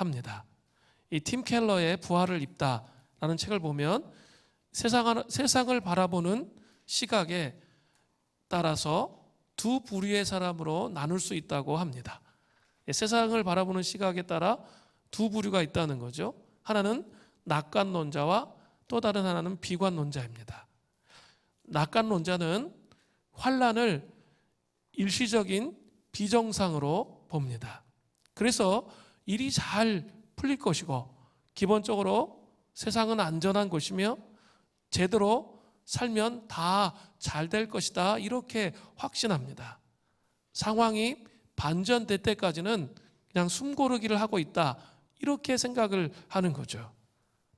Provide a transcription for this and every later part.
합니다. 이 팀 켈러의 부활을 입다라는 책을 보면 세상을 바라보는 시각에 따라서 두 부류의 사람으로 나눌 수 있다고 합니다. 세상을 바라보는 시각에 따라 두 부류가 있다는 거죠. 하나는 낙관론자와 또 다른 하나는 비관론자입니다. 낙관론자는 환난을 일시적인 비정상으로 봅니다. 그래서 일이 잘 풀릴 것이고 기본적으로 세상은 안전한 곳이며 제대로 살면 다 잘 될 것이다, 이렇게 확신합니다. 상황이 반전될 때까지는 그냥 숨고르기를 하고 있다, 이렇게 생각을 하는 거죠.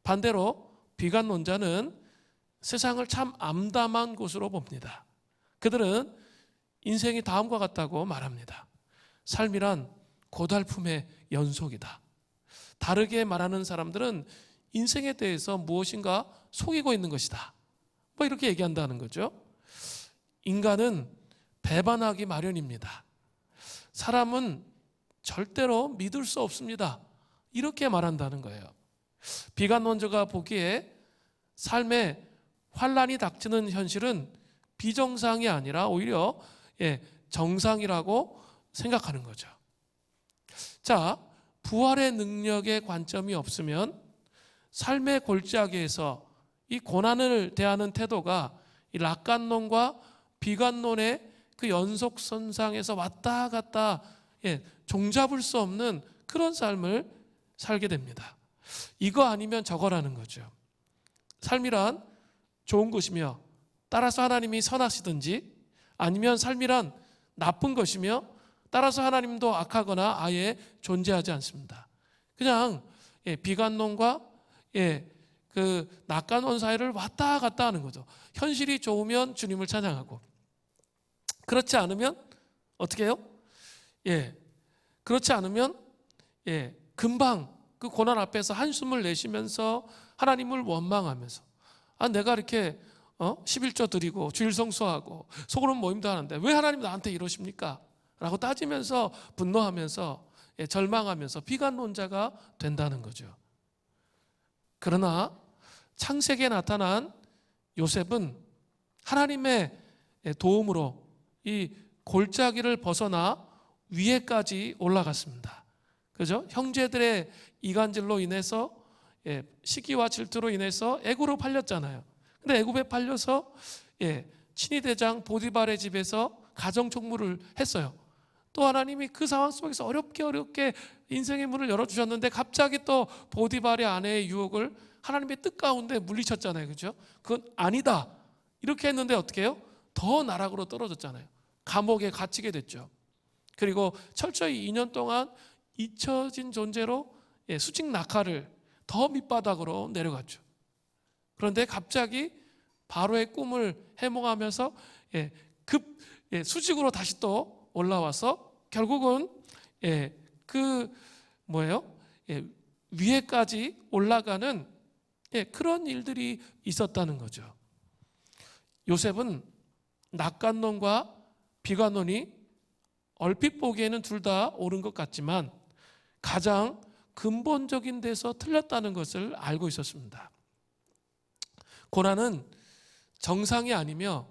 반대로 비관론자는 세상을 참 암담한 곳으로 봅니다. 그들은 인생이 다음과 같다고 말합니다. 삶이란 고달픔의 연속이다. 다르게 말하는 사람들은 인생에 대해서 무엇인가 속이고 있는 것이다, 뭐 이렇게 얘기한다는 거죠. 인간은 배반하기 마련입니다. 사람은 절대로 믿을 수 없습니다, 이렇게 말한다는 거예요. 비관론자가 보기에 삶에 환난이 닥치는 현실은 비정상이 아니라 오히려 정상이라고 생각하는 거죠. 자, 부활의 능력에 관점이 없으면 삶의 골짜기에서 이 고난을 대하는 태도가 이 낙관론과 비관론의 그 연속선상에서 왔다 갔다 종잡을 수 없는 그런 삶을 살게 됩니다. 이거 아니면 저거라는 거죠. 삶이란 좋은 것이며 따라서 하나님이 선하시든지, 아니면 삶이란 나쁜 것이며 따라서 하나님도 악하거나 아예 존재하지 않습니다. 그냥 비관론과 그 낙관론 사이를 왔다 갔다 하는 거죠. 현실이 좋으면 주님을 찬양하고, 그렇지 않으면 어떻게 해요? 그렇지 않으면 금방 그 고난 앞에서 한숨을 내쉬면서 하나님을 원망하면서, 내가 이렇게 11조 드리고 주일 성수하고 소그룹 모임도 하는데 왜 하나님 나한테 이러십니까? 라고 따지면서 분노하면서 절망하면서 비관론자가 된다는 거죠. 그러나 창세기에 나타난 요셉은 하나님의 도움으로 이 골짜기를 벗어나 위에까지 올라갔습니다. 그죠? 형제들의 이간질로 인해서 시기와 질투로 인해서 애굽으로 팔렸잖아요. 근데 애굽에 팔려서 친위 대장 보디발의 집에서 가정 총무를 했어요. 또 하나님이 그 상황 속에서 어렵게 인생의 문을 열어주셨는데 갑자기 또 보디발의 아내의 유혹을 하나님의 뜻 가운데 물리쳤잖아요. 그죠? 그건 아니다, 이렇게 했는데 어떻게 해요? 더 나락으로 떨어졌잖아요. 감옥에 갇히게 됐죠. 그리고 철저히 2년 동안 잊혀진 존재로 수직 낙하를 더 밑바닥으로 내려갔죠. 그런데 갑자기 바로의 꿈을 해몽하면서 수직으로 다시 또 올라와서 결국은 위에까지 올라가는 그런 일들이 있었다는 거죠. 요셉은 낙관론과 비관론이 얼핏 보기에는 둘 다 옳은 것 같지만 가장 근본적인 데서 틀렸다는 것을 알고 있었습니다. 고난은 정상이 아니며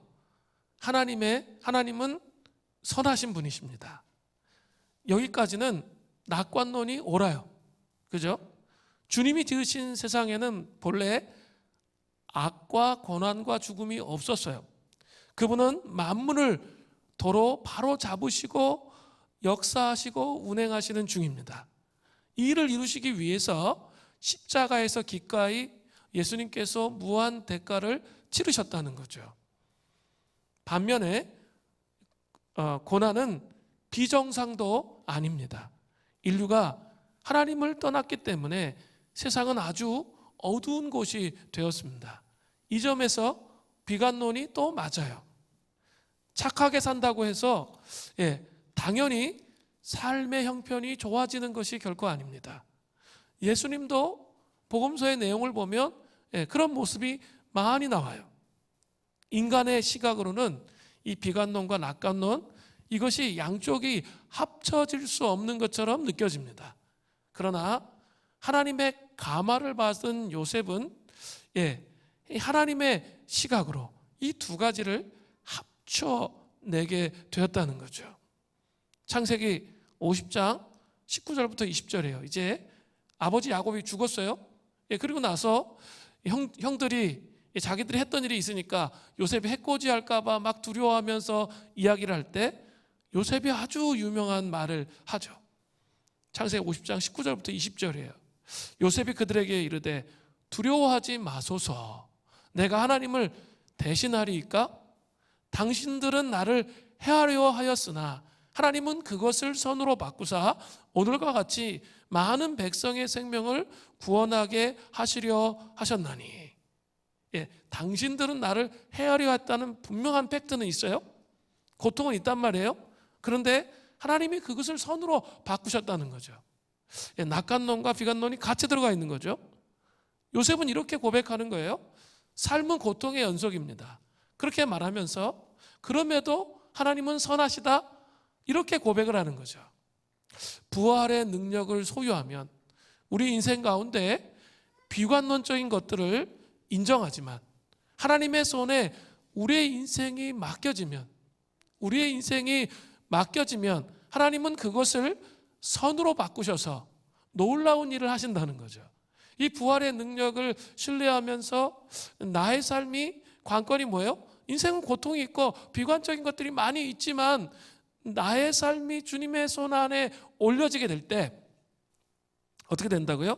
하나님은 선하신 분이십니다. 여기까지는 낙관론이 옳아요. 그죠? 주님이 지으신 세상에는 본래 악과 고난과 죽음이 없었어요. 그분은 만물을 도로 바로 잡으시고 역사하시고 운행하시는 중입니다. 이 일을 이루시기 위해서 십자가에서 기꺼이 예수님께서 무한 대가를 치르셨다는 거죠. 반면에 고난은 비정상도 아닙니다. 인류가 하나님을 떠났기 때문에 세상은 아주 어두운 곳이 되었습니다. 이 점에서 비관론이 또 맞아요. 착하게 산다고 해서 당연히 삶의 형편이 좋아지는 것이 결코 아닙니다. 예수님도 복음서의 내용을 보면 그런 모습이 많이 나와요. 인간의 시각으로는 이 비관론과 낙관론, 이것이 양쪽이 합쳐질 수 없는 것처럼 느껴집니다. 그러나 하나님의 감화를 받은 요셉은 하나님의 시각으로 이 두 가지를 합쳐내게 되었다는 거죠. 창세기 50장 19절부터 20절이에요. 이제 아버지 야곱이 죽었어요. 그리고 나서 형들이 자기들이 했던 일이 있으니까 요셉이 해코지할까 봐 막 두려워하면서 이야기를 할 때 요셉이 아주 유명한 말을 하죠. 창세기 50장 19절부터 20절이에요. 요셉이 그들에게 이르되 두려워하지 마소서. 내가 하나님을 대신하리이까? 당신들은 나를 해하려 하였으나 하나님은 그것을 선으로 바꾸사 오늘과 같이 많은 백성의 생명을 구원하게 하시려 하셨나니. 당신들은 나를 해하려 했다는 분명한 팩트는 있어요. 고통은 있단 말이에요. 그런데 하나님이 그것을 선으로 바꾸셨다는 거죠. 낙관론과 비관론이 같이 들어가 있는 거죠. 요셉은 이렇게 고백하는 거예요. 삶은 고통의 연속입니다. 그렇게 말하면서 그럼에도 하나님은 선하시다, 이렇게 고백을 하는 거죠. 부활의 능력을 소유하면 우리 인생 가운데 비관론적인 것들을 인정하지만 하나님의 손에 우리의 인생이 맡겨지면 하나님은 그것을 선으로 바꾸셔서 놀라운 일을 하신다는 거죠. 이 부활의 능력을 신뢰하면서 나의 삶이 관건이 뭐예요? 인생은 고통이 있고 비관적인 것들이 많이 있지만 나의 삶이 주님의 손 안에 올려지게 될 때 어떻게 된다고요?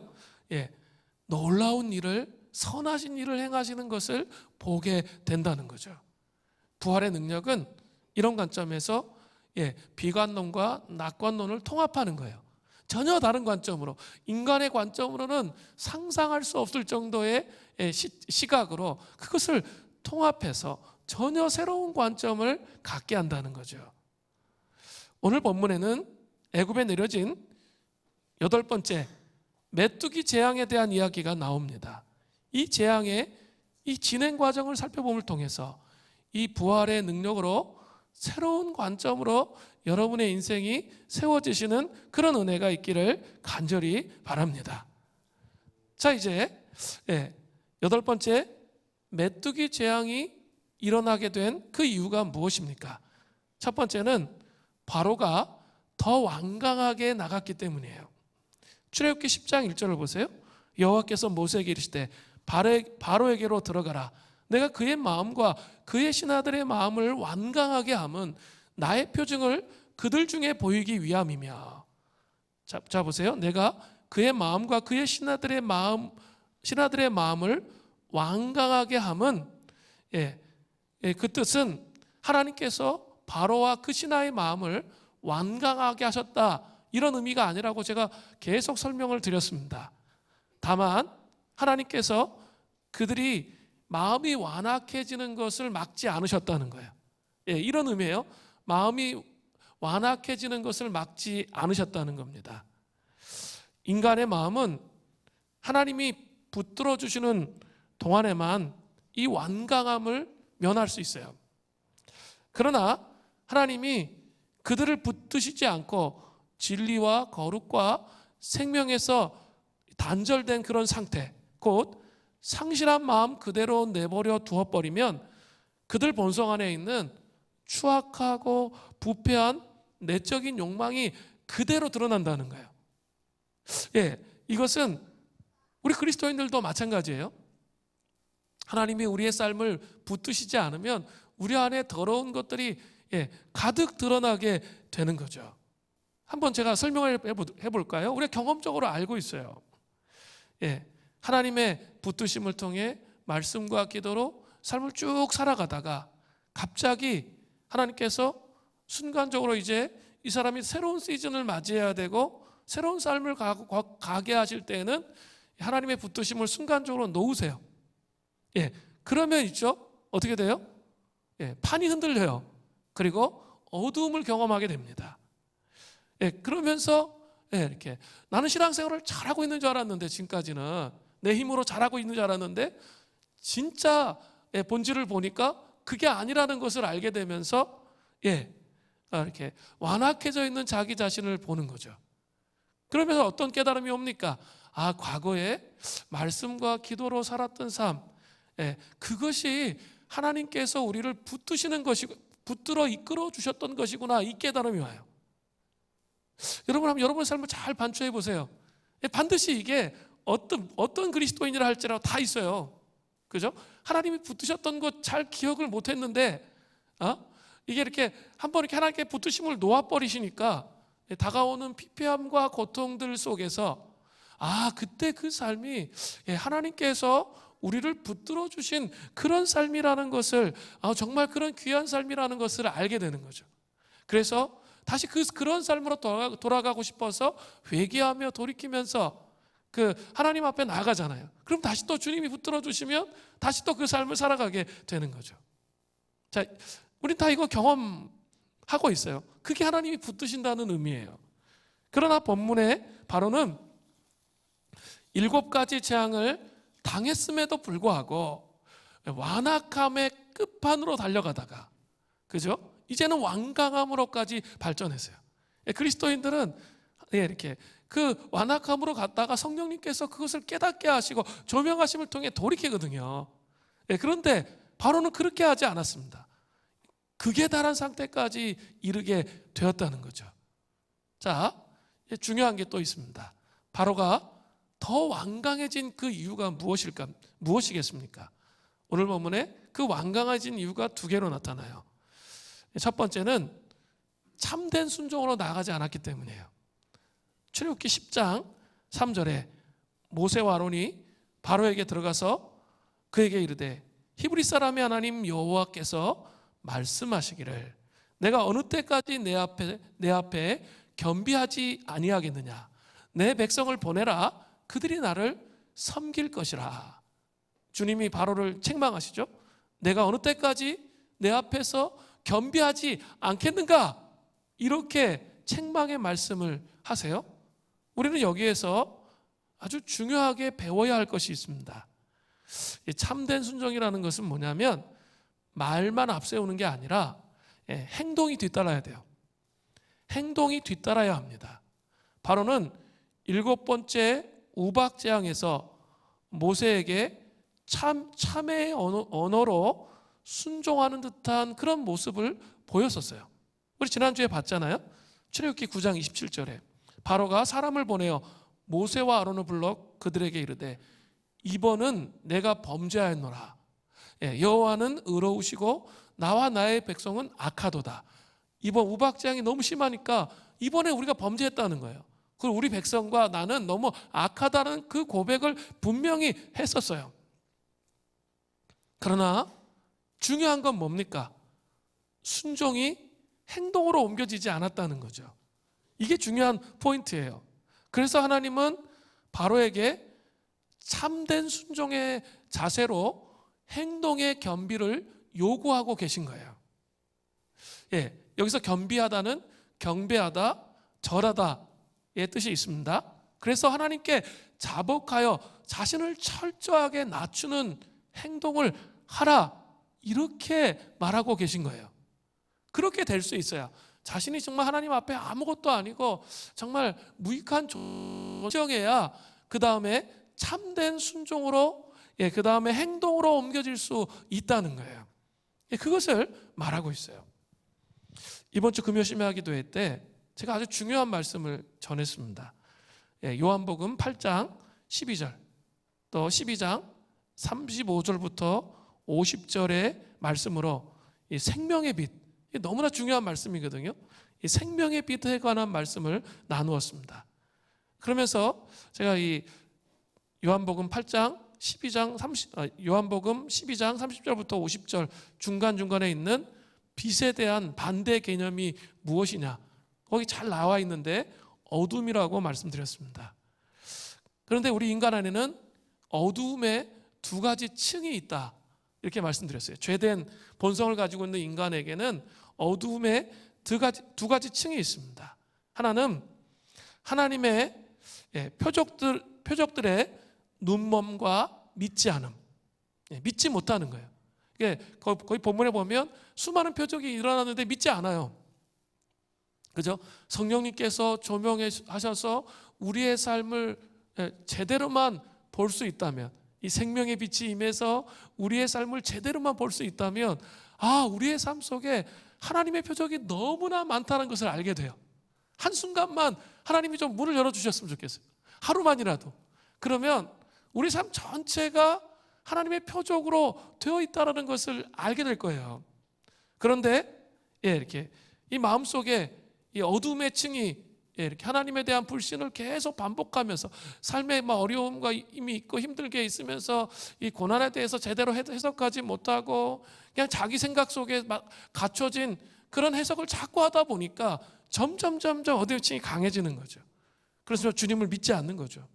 놀라운 일을, 선하신 일을 행하시는 것을 보게 된다는 거죠. 부활의 능력은 이런 관점에서 비관론과 낙관론을 통합하는 거예요. 전혀 다른 관점으로, 인간의 관점으로는 상상할 수 없을 정도의 시각으로 그것을 통합해서 전혀 새로운 관점을 갖게 한다는 거죠. 오늘 본문에는 애굽에 내려진 8번째 메뚜기 재앙에 대한 이야기가 나옵니다. 이 재앙의 이 진행 과정을 살펴봄을 통해서 이 부활의 능력으로 새로운 관점으로 여러분의 인생이 세워지시는 그런 은혜가 있기를 간절히 바랍니다. 자, 이제 8번째 메뚜기 재앙이 일어나게 된 그 이유가 무엇입니까? 첫 번째는 바로가 더 완강하게 나갔기 때문이에요. 출애굽기 10장 1절을 보세요. 여호와께서 모세에게 이르시되 바로에게로 들어가라. 내가 그의 마음과 그의 신하들의 마음을 완강하게 함은 나의 표징을 그들 중에 보이기 위함이며. 자 보세요. 내가 그의 마음과 그의 신하들의 마음을 완강하게 함은 그 뜻은 하나님께서 바로와 그 신하의 마음을 완강하게 하셨다, 이런 의미가 아니라고 제가 계속 설명을 드렸습니다. 다만 하나님께서 그들이 마음이 완악해지는 것을 막지 않으셨다는 거예요. 이런 의미예요. 마음이 완악해지는 것을 막지 않으셨다는 겁니다. 인간의 마음은 하나님이 붙들어 주시는 동안에만 이 완강함을 면할 수 있어요. 그러나 하나님이 그들을 붙드시지 않고 진리와 거룩과 생명에서 단절된 그런 상태, 곧 상실한 마음 그대로 내버려 두어버리면 그들 본성 안에 있는 추악하고 부패한 내적인 욕망이 그대로 드러난다는 거예요. 이것은 우리 그리스도인들도 마찬가지예요. 하나님이 우리의 삶을 붙드시지 않으면 우리 안에 더러운 것들이 가득 드러나게 되는 거죠. 한번 제가 설명을 해볼까요? 우리가 경험적으로 알고 있어요. 하나님의 붙드심을 통해 말씀과 기도로 삶을 쭉 살아가다가 갑자기 하나님께서 순간적으로 이제 이 사람이 새로운 시즌을 맞이해야 되고 새로운 삶을 가게 하실 때에는 하나님의 붙드심을 순간적으로 놓으세요. 그러면 있죠, 어떻게 돼요? 판이 흔들려요. 그리고 어두움을 경험하게 됩니다. 그러면서 이렇게 나는 신앙생활을 잘하고 있는 줄 알았는데, 지금까지는 내 힘으로 잘하고 있는 줄 알았는데 진짜 본질을 보니까 그게 아니라는 것을 알게 되면서 이렇게 완악해져 있는 자기 자신을 보는 거죠. 그러면서 어떤 깨달음이 옵니까? 과거에 말씀과 기도로 살았던 삶, 그것이 하나님께서 우리를 붙드시는 것이고 붙들어 이끌어 주셨던 것이구나, 이 깨달음이 와요. 여러분 한번 여러분의 삶을 잘 반추해 보세요. 반드시 이게 어떤 그리스도인이라 할지라도 다 있어요. 그죠? 하나님이 붙드셨던 것 잘 기억을 못했는데, 이게 이렇게 한번 이렇게 하나님께 붙드심을 놓아버리시니까 다가오는 피폐함과 고통들 속에서 그때 그 삶이 하나님께서 우리를 붙들어 주신 그런 삶이라는 것을, 정말 그런 귀한 삶이라는 것을 알게 되는 거죠. 그래서 다시 그런 삶으로 돌아가고 싶어서 회개하며 돌이키면서 그 하나님 앞에 나가잖아요. 그럼 다시 또 주님이 붙들어 주시면 다시 또 그 삶을 살아가게 되는 거죠. 자, 우린 다 이거 경험하고 있어요. 그게 하나님이 붙드신다는 의미예요. 그러나 본문에 바로는 7가지 재앙을 당했음에도 불구하고 완악함의 끝판으로 달려가다가, 그죠? 이제는 완강함으로까지 발전했어요. 그리스도인들은 이렇게 그 완악함으로 갔다가 성령님께서 그것을 깨닫게 하시고 조명하심을 통해 돌이키거든요. 그런데 바로는 그렇게 하지 않았습니다. 극에 달한 상태까지 이르게 되었다는 거죠. 자, 중요한 게 또 있습니다. 바로가 더 완강해진 그 이유가 무엇이겠습니까? 오늘 본문에 그 완강해진 이유가 2개로 나타나요. 첫 번째는 참된 순종으로 나아가지 않았기 때문이에요. 출애굽기 10장 3절에 모세와 아론이 바로에게 들어가서 그에게 이르되 히브리 사람의 하나님 여호와께서 말씀하시기를 내가 어느 때까지 내 앞에 겸비하지 아니하겠느냐. 내 백성을 보내라. 그들이 나를 섬길 것이라. 주님이 바로를 책망하시죠. 내가 어느 때까지 내 앞에서 겸비하지 않겠는가? 이렇게 책망의 말씀을 하세요. 우리는 여기에서 아주 중요하게 배워야 할 것이 있습니다. 참된 순종이라는 것은 뭐냐면 말만 앞세우는 게 아니라 행동이 뒤따라야 돼요. 행동이 뒤따라야 합니다. 바로는 7번째 우박 재앙에서 모세에게 참회의 언어로 순종하는 듯한 그런 모습을 보였었어요. 우리 지난주에 봤잖아요. 출애굽기 9장 27절에 바로가 사람을 보내어 모세와 아론을 불러 그들에게 이르되 이번은 내가 범죄하였노라. 여호와는 의로우시고 나와 나의 백성은 악하도다. 이번 우박재앙이 너무 심하니까 이번에 우리가 범죄했다는 거예요. 그리고 우리 백성과 나는 너무 악하다는 그 고백을 분명히 했었어요. 그러나 중요한 건 뭡니까? 순종이 행동으로 옮겨지지 않았다는 거죠. 이게 중요한 포인트예요. 그래서 하나님은 바로에게 참된 순종의 자세로 행동의 겸비를 요구하고 계신 거예요. 여기서 겸비하다는 경배하다, 절하다의 뜻이 있습니다. 그래서 하나님께 자복하여 자신을 철저하게 낮추는 행동을 하라, 이렇게 말하고 계신 거예요. 그렇게 될 수 있어야 자신이 정말 하나님 앞에 아무것도 아니고 정말 무익한 조정해야 그 다음에 참된 순종으로, 그 다음에 행동으로 옮겨질 수 있다는 거예요. 그것을 말하고 있어요. 이번 주 금요 심야 기도회 때 제가 아주 중요한 말씀을 전했습니다. 요한복음 8장 12절 또 12장 35절부터 50절의 말씀으로 이 생명의 빛, 너무나 중요한 말씀이거든요. 이 생명의 빛에 관한 말씀을 나누었습니다. 그러면서 제가 이 요한복음 8장 12장 요한복음 12장 30절부터 50절 중간중간에 있는 빛에 대한 반대 개념이 무엇이냐, 거기 잘 나와 있는데 어둠이라고 말씀드렸습니다. 그런데 우리 인간 안에는 어둠의 2가지 층이 있다, 이렇게 말씀드렸어요. 죄된 본성을 가지고 있는 인간에게는 어둠의 2가지 층이 있습니다. 하나는 하나님의 표적들의 눈먼과 믿지 않음, 믿지 못하는 거예요. 거기 본문에 보면 수많은 표적이 일어나는데 믿지 않아요. 그죠? 성령님께서 조명하셔서 우리의 삶을 제대로만 볼 수 있다면, 이 생명의 빛이 임해서 우리의 삶을 제대로만 볼 수 있다면, 우리의 삶 속에 하나님의 표적이 너무나 많다는 것을 알게 돼요. 한순간만 하나님이 좀 문을 열어주셨으면 좋겠어요. 하루만이라도. 그러면 우리 삶 전체가 하나님의 표적으로 되어 있다는 것을 알게 될 거예요. 그런데 이렇게 이 마음속에 이 어둠의 층이 이렇게 하나님에 대한 불신을 계속 반복하면서 삶에 막 어려움과 힘이 있고 힘들게 있으면서 이 고난에 대해서 제대로 해석하지 못하고 그냥 자기 생각 속에 막 갇혀진 그런 해석을 자꾸 하다 보니까 점점 어둠의 층이 강해지는 거죠. 그래서 주님을 믿지 않는 거죠.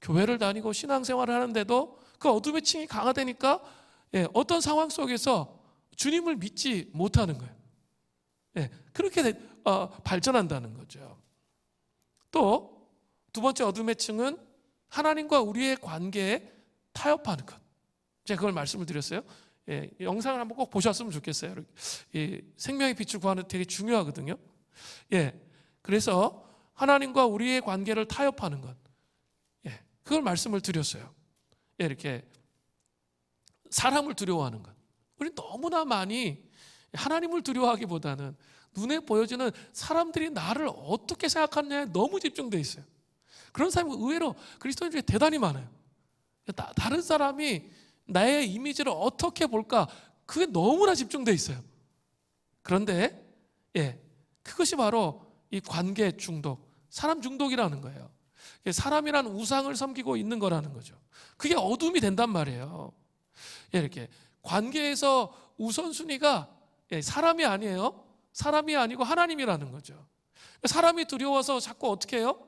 교회를 다니고 신앙생활을 하는데도 그 어둠의 층이 강화되니까 어떤 상황 속에서 주님을 믿지 못하는 거예요. 그렇게 발전한다는 거죠. 또 두 번째 어둠의 층은 하나님과 우리의 관계에 타협하는 것. 제가 그걸 말씀을 드렸어요. 영상을 한번 꼭 보셨으면 좋겠어요. 생명의 빛을 구하는 데 되게 중요하거든요. 그래서 하나님과 우리의 관계를 타협하는 것. 그걸 말씀을 드렸어요. 이렇게 사람을 두려워하는 것. 우리 너무나 많이 하나님을 두려워하기보다는 눈에 보여지는 사람들이 나를 어떻게 생각하느냐에 너무 집중되어 있어요. 그런 사람이 의외로 그리스도인 중에 대단히 많아요. 다른 사람이 나의 이미지를 어떻게 볼까, 그게 너무나 집중되어 있어요. 그런데 그것이 바로 이 관계 중독, 사람 중독이라는 거예요. 사람이란 우상을 섬기고 있는 거라는 거죠. 그게 어둠이 된단 말이에요. 이렇게 관계에서 우선순위가 사람이 아니에요. 사람이 아니고 하나님이라는 거죠. 사람이 두려워서 자꾸 어떻게 해요?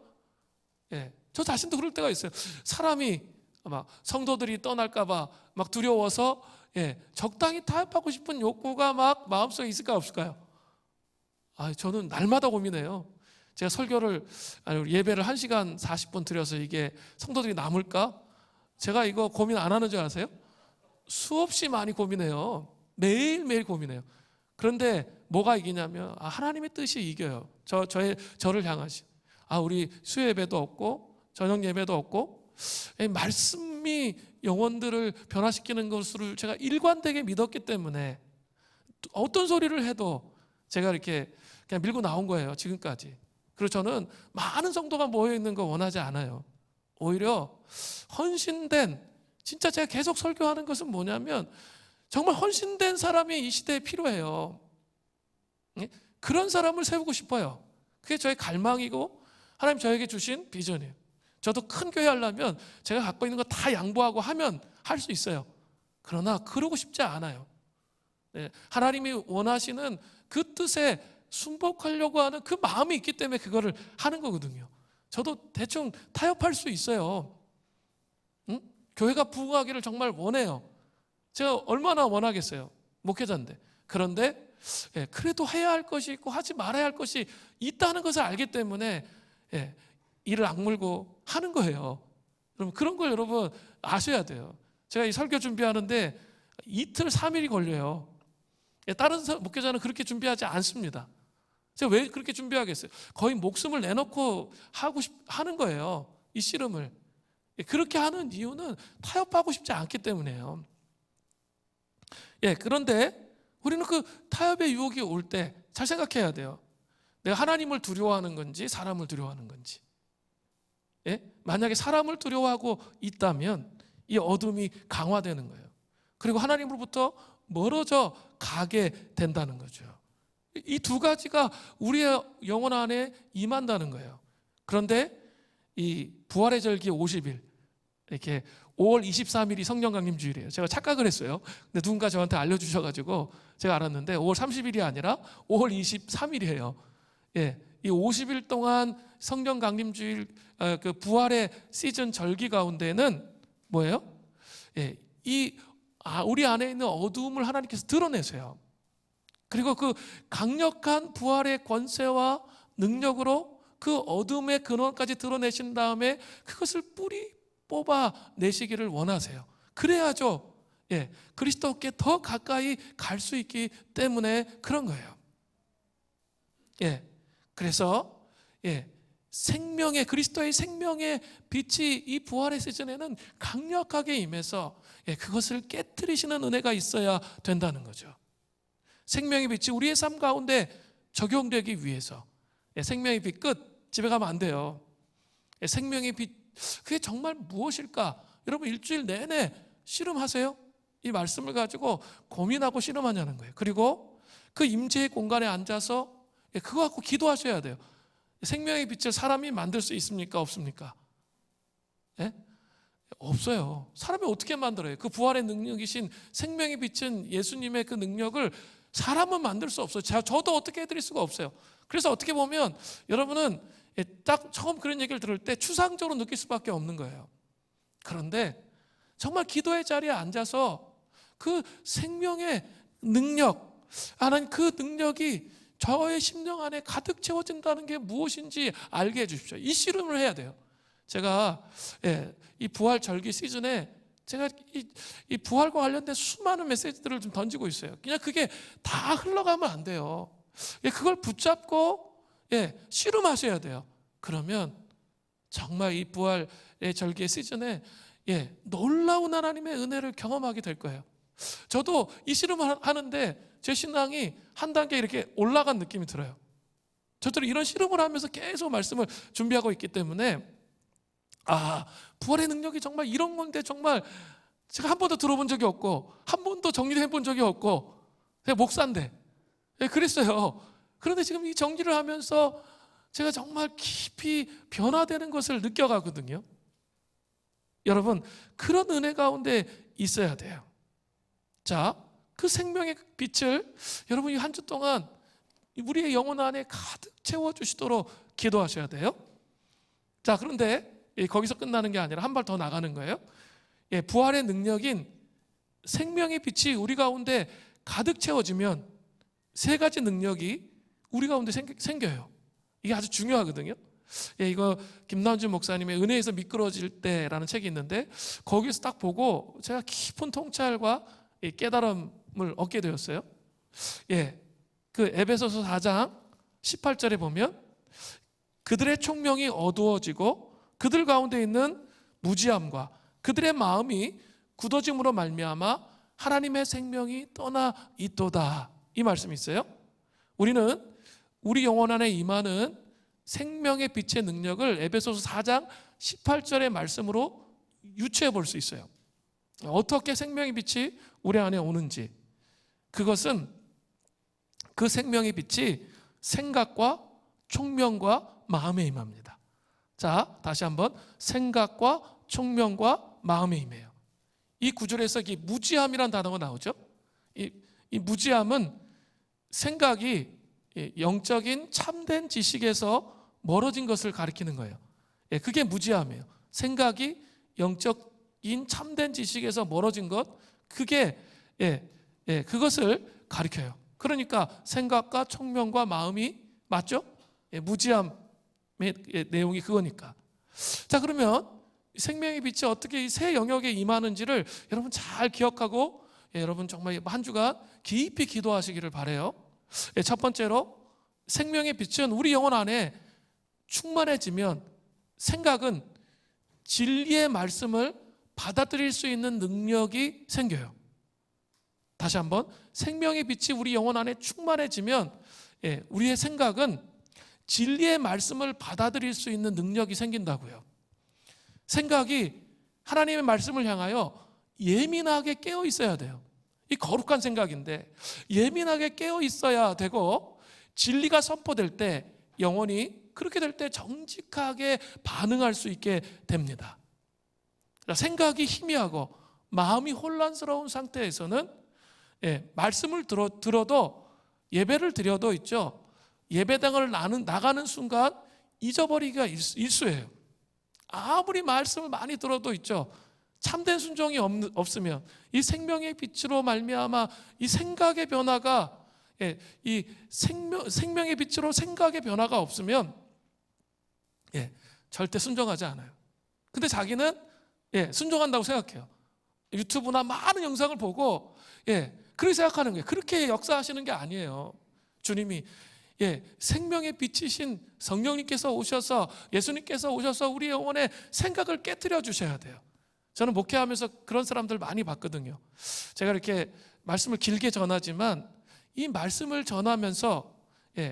저 자신도 그럴 때가 있어요. 사람이 막 성도들이 떠날까봐 막 두려워서 적당히 타협하고 싶은 욕구가 막 마음속에 있을까요, 없을까요? 저는 날마다 고민해요. 제가 예배를 1시간 40분 드려서 이게 성도들이 남을까? 제가 이거 고민 안 하는 줄 아세요? 수없이 많이 고민해요. 매일매일 고민해요. 그런데 뭐가 이기냐면 하나님의 뜻이 이겨요. 저를 향하신. 우리 수요 예배도 없고 저녁 예배도 없고 말씀이 영혼들을 변화시키는 것을 제가 일관되게 믿었기 때문에 어떤 소리를 해도 제가 이렇게 그냥 밀고 나온 거예요. 지금까지. 그리고 저는 많은 성도가 모여 있는 거 원하지 않아요. 오히려 헌신된, 진짜 제가 계속 설교하는 것은 뭐냐면 정말 헌신된 사람이 이 시대에 필요해요. 그런 사람을 세우고 싶어요. 그게 저의 갈망이고 하나님 저에게 주신 비전이에요. 저도 큰 교회 하려면 제가 갖고 있는 거 다 양보하고 하면 할 수 있어요. 그러나 그러고 싶지 않아요. 하나님이 원하시는 그 뜻에 순복하려고 하는 그 마음이 있기 때문에 그거를 하는 거거든요. 저도 대충 타협할 수 있어요. 교회가 부흥하기를 정말 원해요. 제가 얼마나 원하겠어요. 목회자인데. 그런데 그래도 해야 할 것이 있고 하지 말아야 할 것이 있다는 것을 알기 때문에 이를 악물고 하는 거예요. 여러분, 그런 걸 여러분 아셔야 돼요. 제가 이 설교 준비하는데 이틀 3일이 걸려요. 다른 목회자는 그렇게 준비하지 않습니다. 제가 왜 그렇게 준비하겠어요? 거의 목숨을 내놓고 하는 거예요. 이 씨름을. 그렇게 하는 이유는 타협하고 싶지 않기 때문이에요. 그런데 우리는 그 타협의 유혹이 올 때 잘 생각해야 돼요. 내가 하나님을 두려워하는 건지 사람을 두려워하는 건지. 만약에 사람을 두려워하고 있다면 이 어둠이 강화되는 거예요. 그리고 하나님으로부터 멀어져 가게 된다는 거죠. 이 두 가지가 우리의 영혼 안에 임한다는 거예요. 그런데 이 부활의 절기 50일, 이렇게 5월 23일이 성령 강림 주일이에요. 제가 착각을 했어요. 근데 누군가 저한테 알려주셔가지고 제가 알았는데 5월 30일이 아니라 5월 23일이에요. 이 50일 동안 성령 강림 주일, 그 부활의 시즌 절기 가운데는 뭐예요? 우리 안에 있는 어두움을 하나님께서 드러내세요. 그리고 그 강력한 부활의 권세와 능력으로 그 어둠의 근원까지 드러내신 다음에 그것을 뿌리 뽑아 내시기를 원하세요. 그래야죠. 그리스도께 더 가까이 갈 수 있기 때문에 그런 거예요. 그래서 생명의 그리스도의 생명의 빛이 이 부활의 시즌에는 강력하게 임해서 그것을 깨트리시는 은혜가 있어야 된다는 거죠. 생명의 빛이 우리의 삶 가운데 적용되기 위해서 생명의 빛 끝 집에 가면 안 돼요. 생명의 빛 그게 정말 무엇일까? 여러분 일주일 내내 씨름하세요. 이 말씀을 가지고 고민하고 씨름하냐는 거예요. 그리고 그 임재의 공간에 앉아서 그거 갖고 기도하셔야 돼요. 생명의 빛을 사람이 만들 수 있습니까? 없습니까? 예? 없어요. 사람이 어떻게 만들어요? 그 부활의 능력이신 생명의 빛은 예수님의 그 능력을 사람은 만들 수 없어요. 저도 어떻게 해드릴 수가 없어요. 그래서 어떻게 보면 여러분은 딱 처음 그런 얘기를 들을 때 추상적으로 느낄 수밖에 없는 거예요. 그런데 정말 기도의 자리에 앉아서 그 생명의 능력, 하나님 그 능력이 저의 심령 안에 가득 채워진다는 게 무엇인지 알게 해주십시오. 이 씨름을 해야 돼요. 제가 이 부활 절기 시즌에 제가 이 부활과 관련된 수많은 메시지들을 좀 던지고 있어요. 그냥 그게 다 흘러가면 안 돼요. 그걸 붙잡고 씨름하셔야 돼요. 그러면 정말 이 부활의 절기의 시즌에 놀라운 하나님의 은혜를 경험하게 될 거예요. 저도 이 씨름을 하는데 제 신앙이 한 단계 이렇게 올라간 느낌이 들어요. 저도 이런 씨름을 하면서 계속 말씀을 준비하고 있기 때문에 부활의 능력이 정말 이런 건데 정말 제가 한 번도 들어본 적이 없고 한 번도 정리해 본 적이 없고 제가 목사인데 그랬어요. 그런데 지금 이 정리를 하면서 제가 정말 깊이 변화되는 것을 느껴가거든요. 여러분 그런 은혜 가운데 있어야 돼요. 자, 그 생명의 빛을 여러분이 한 주 동안 우리의 영혼 안에 가득 채워주시도록 기도하셔야 돼요. 자, 그런데 거기서 끝나는 게 아니라 한 발 더 나가는 거예요. 부활의 능력인 생명의 빛이 우리 가운데 가득 채워지면 세 가지 능력이 우리 가운데 생겨요. 이게 아주 중요하거든요. 이거 김남준 목사님의 은혜에서 미끄러질 때라는 책이 있는데 거기서 딱 보고 제가 깊은 통찰과 깨달음을 얻게 되었어요. 그 에베소서 4장 18절에 보면 그들의 총명이 어두워지고 그들 가운데 있는 무지함과 그들의 마음이 굳어짐으로 말미암아 하나님의 생명이 떠나 있도다. 이 말씀이 있어요. 우리는 우리 영혼 안에 임하는 생명의 빛의 능력을 에베소서 4장 18절의 말씀으로 유추해 볼 수 있어요. 어떻게 생명의 빛이 우리 안에 오는지, 그것은 그 생명의 빛이 생각과 총명과 마음에 임합니다. 자, 다시 한번 생각과 총명과 마음에 임해요. 이 구절에서 이 무지함이라는 단어가 나오죠. 이 무지함은 생각이 영적인 참된 지식에서 멀어진 것을 가리키는 거예요. 그게 무지함이에요. 생각이 영적인 참된 지식에서 멀어진 것, 그게 그것을 가리켜요. 그러니까 생각과 총명과 마음이 맞죠? 무지함의 내용이 그거니까. 자, 그러면 생명의 빛이 어떻게 이 세 영역에 임하는지를 여러분 잘 기억하고 여러분 정말 한 주간 깊이 기도하시기를 바라요. 첫 번째로 생명의 빛은 우리 영혼 안에 충만해지면 생각은 진리의 말씀을 받아들일 수 있는 능력이 생겨요. 다시 한번, 생명의 빛이 우리 영혼 안에 충만해지면 우리의 생각은 진리의 말씀을 받아들일 수 있는 능력이 생긴다고요. 생각이 하나님의 말씀을 향하여 예민하게 깨어 있어야 돼요. 이 거룩한 생각인데 예민하게 깨어 있어야 되고, 진리가 선포될 때 영혼이 그렇게 될 때 정직하게 반응할 수 있게 됩니다. 생각이 희미하고 마음이 혼란스러운 상태에서는 말씀을 들어도, 예배를 드려도 있죠, 예배당을 나가는 순간 잊어버리기가 일수예요. 아무리 말씀을 많이 들어도 있죠, 참된 순종이 없으면 이 생명의 빛으로 말미암아 이 생각의 변화가, 이 생명의 빛으로 생각의 변화가 없으면 절대 순종하지 않아요. 근데 자기는 순종한다고 생각해요. 유튜브나 많은 영상을 보고 그렇게 생각하는 거예요. 그렇게 역사하시는 게 아니에요. 주님이 생명의 빛이신 성령님께서 오셔서, 예수님께서 오셔서 우리 영혼의 생각을 깨트려 주셔야 돼요. 저는 목회하면서 그런 사람들 많이 봤거든요. 제가 이렇게 말씀을 길게 전하지만 이 말씀을 전하면서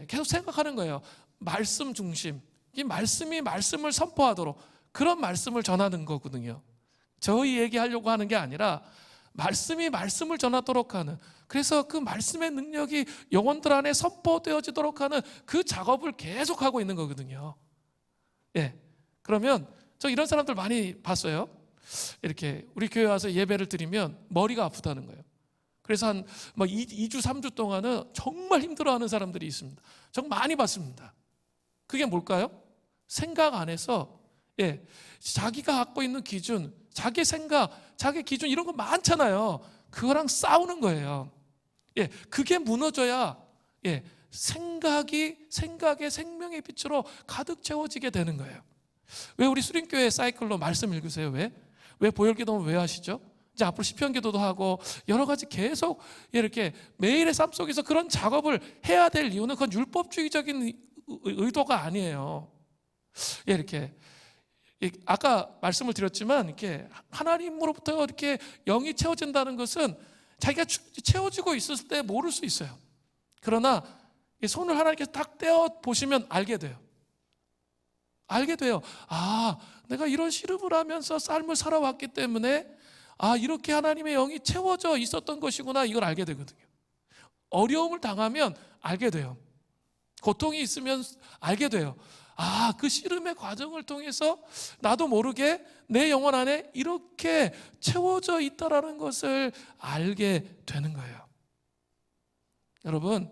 계속 생각하는 거예요. 말씀 중심, 이 말씀이 말씀을 선포하도록, 그런 말씀을 전하는 거거든요. 저희 얘기하려고 하는 게 아니라 말씀이 말씀을 전하도록 하는, 그래서 그 말씀의 능력이 영혼들 안에 선포되어지도록 하는 그 작업을 계속하고 있는 거거든요. 그러면 저 이런 사람들 많이 봤어요. 이렇게 우리 교회 와서 예배를 드리면 머리가 아프다는 거예요. 그래서 한 2주 3주 동안은 정말 힘들어하는 사람들이 있습니다. 정말 많이 봤습니다. 그게 뭘까요? 생각 안에서 자기가 갖고 있는 기준, 자기 생각, 자기 기준, 이런 거 많잖아요. 그거랑 싸우는 거예요. 그게 무너져야 생각의 생명의 빛으로 가득 채워지게 되는 거예요. 왜 우리 수림교회 사이클로 말씀 읽으세요? 왜 보혈기도는 왜 하시죠? 이제 앞으로 시편기도도 하고 여러 가지 계속 이렇게 매일의 삶 속에서 그런 작업을 해야 될 이유는 그건 율법주의적인 의도가 아니에요. 이렇게 아까 말씀을 드렸지만 이렇게 하나님으로부터 이렇게 영이 채워진다는 것은 자기가 채워지고 있을 때 모를 수 있어요. 그러나 손을 하나님께서 딱 떼어 보시면 알게 돼요. 아, 내가 이런 시름을 하면서 삶을 살아왔기 때문에 이렇게 하나님의 영이 채워져 있었던 것이구나, 이걸 알게 되거든요. 어려움을 당하면 알게 돼요. 고통이 있으면 알게 돼요. 그 씨름의 과정을 통해서 나도 모르게 내 영혼 안에 이렇게 채워져 있다라는 것을 알게 되는 거예요. 여러분,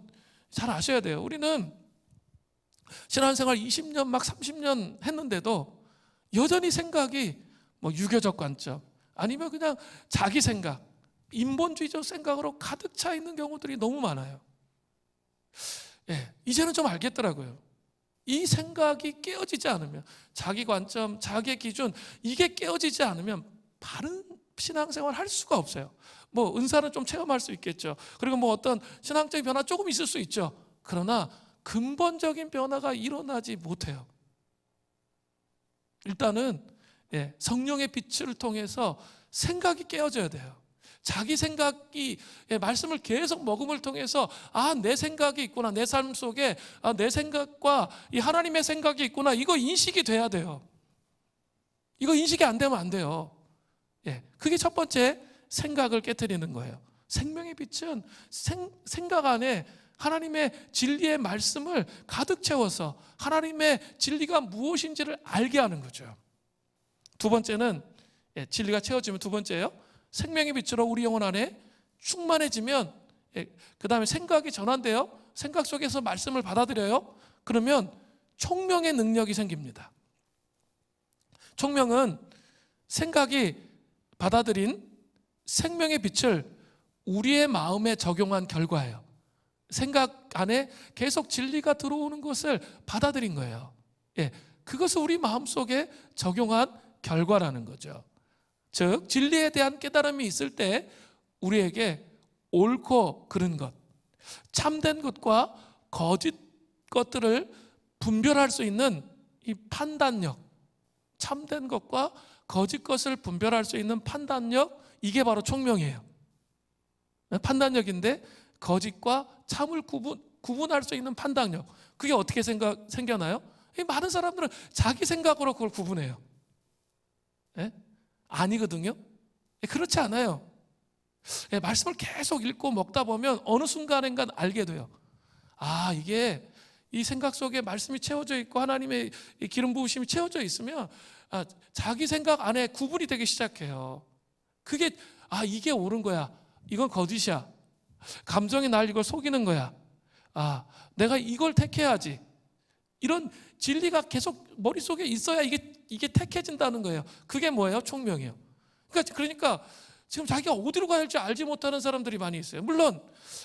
잘 아셔야 돼요. 우리는 신앙생활 20년 막 30년 했는데도 여전히 생각이 유교적 관점, 아니면 그냥 자기 생각, 인본주의적 생각으로 가득 차 있는 경우들이 너무 많아요. 이제는 좀 알겠더라고요. 이 생각이 깨어지지 않으면, 자기 관점, 자기 기준, 이게 깨어지지 않으면 바른 신앙생활 할 수가 없어요. 은사는 좀 체험할 수 있겠죠. 그리고 어떤 신앙적인 변화 조금 있을 수 있죠. 그러나 근본적인 변화가 일어나지 못해요. 일단은 성령의 빛을 통해서 생각이 깨어져야 돼요. 자기 생각이, 말씀을 계속 먹음을 통해서 내 생각이 있구나, 내 삶 속에 내 생각과 이 하나님의 생각이 있구나, 이거 인식이 돼야 돼요. 이거 인식이 안 되면 안 돼요. 그게 첫 번째, 생각을 깨트리는 거예요. 생명의 빛은 생각 안에 하나님의 진리의 말씀을 가득 채워서 하나님의 진리가 무엇인지를 알게 하는 거죠. 두 번째는, 진리가 채워지면 두 번째예요. 생명의 빛으로 우리 영혼 안에 충만해지면, 그 다음에 생각이 전환돼요. 생각 속에서 말씀을 받아들여요. 그러면 총명의 능력이 생깁니다. 총명은 생각이 받아들인 생명의 빛을 우리의 마음에 적용한 결과예요. 생각 안에 계속 진리가 들어오는 것을 받아들인 거예요. 그것을 우리 마음속에 적용한 결과라는 거죠. 즉, 진리에 대한 깨달음이 있을 때 우리에게 옳고 그른 것, 참된 것과 거짓 것들을 분별할 수 있는 이 판단력, 참된 것과 거짓 것을 분별할 수 있는 판단력, 이게 바로 총명이에요. 판단력인데 거짓과 참을 구분할 수 있는 판단력, 그게 어떻게 생겨나요? 많은 사람들은 자기 생각으로 그걸 구분해요. 아니거든요. 그렇지 않아요. 말씀을 계속 읽고 먹다 보면 어느 순간인가 알게 돼요. 이게 이 생각 속에 말씀이 채워져 있고 하나님의 기름 부으심이 채워져 있으면 자기 생각 안에 구분이 되기 시작해요. 그게 이게 옳은 거야, 이건 거짓이야, 감정이 날 이걸 속이는 거야, 내가 이걸 택해야지, 이런 진리가 계속 머릿속에 있어야 이게 택해진다는 거예요. 그게 뭐예요? 총명이에요. 그러니까 지금 자기가 어디로 가야 할지 알지 못하는 사람들이 많이 있어요. 물론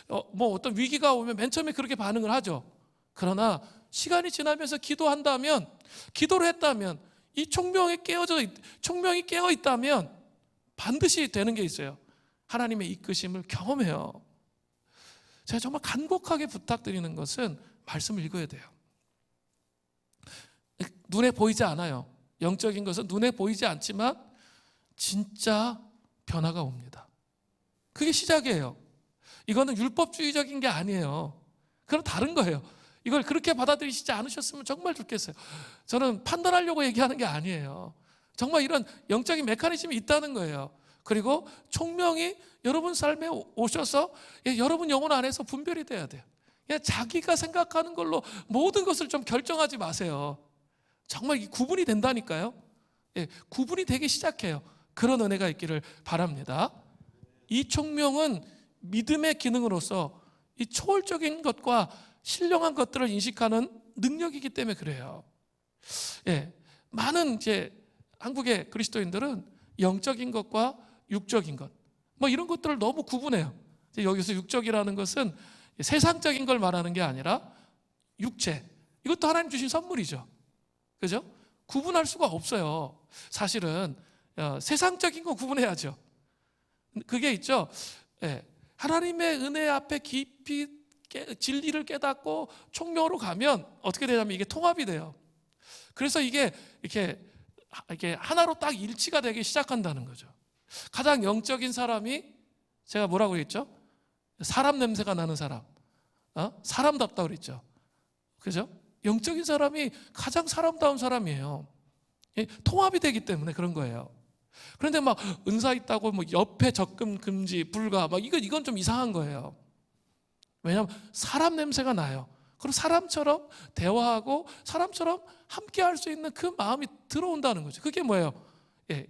어떤 위기가 오면 맨 처음에 그렇게 반응을 하죠. 그러나 시간이 지나면서 기도를 했다면, 이 총명이 깨어 있다면 반드시 되는 게 있어요. 하나님의 이끄심을 경험해요. 제가 정말 간곡하게 부탁드리는 것은 말씀을 읽어야 돼요. 눈에 보이지 않아요. 영적인 것은 눈에 보이지 않지만 진짜 변화가 옵니다. 그게 시작이에요. 이거는 율법주의적인 게 아니에요. 그건 다른 거예요. 이걸 그렇게 받아들이시지 않으셨으면 정말 좋겠어요. 저는 판단하려고 얘기하는 게 아니에요. 정말 이런 영적인 메커니즘이 있다는 거예요. 그리고 총명이 여러분 삶에 오셔서 여러분 영혼 안에서 분별이 돼야 돼요. 그냥 자기가 생각하는 걸로 모든 것을 좀 결정하지 마세요. 정말 구분이 된다니까요. 구분이 되기 시작해요. 그런 은혜가 있기를 바랍니다. 이 총명은 믿음의 기능으로서 이 초월적인 것과 신령한 것들을 인식하는 능력이기 때문에 그래요. 많은 이제 한국의 그리스도인들은 영적인 것과 육적인 것, 뭐 이런 것들을 너무 구분해요. 여기서 육적이라는 것은 세상적인 걸 말하는 게 아니라 육체, 이것도 하나님 주신 선물이죠. 그죠? 구분할 수가 없어요. 사실은 세상적인 거 구분해야죠. 그게 있죠. 하나님의 은혜 앞에 깊이 진리를 깨닫고 총명으로 가면 어떻게 되냐면 이게 통합이 돼요. 그래서 이게 이렇게 하나로 딱 일치가 되기 시작한다는 거죠. 가장 영적인 사람이 제가 뭐라고 그랬죠? 사람 냄새가 나는 사람, 사람답다 그랬죠. 그죠? 영적인 사람이 가장 사람다운 사람이에요. 통합이 되기 때문에 그런 거예요. 그런데 막 은사 있다고 뭐 옆에 접근 금지 불가 막 이건 좀 이상한 거예요. 왜냐하면 사람 냄새가 나요. 그리고 사람처럼 대화하고 사람처럼 함께 할 수 있는 그 마음이 들어온다는 거죠. 그게 뭐예요?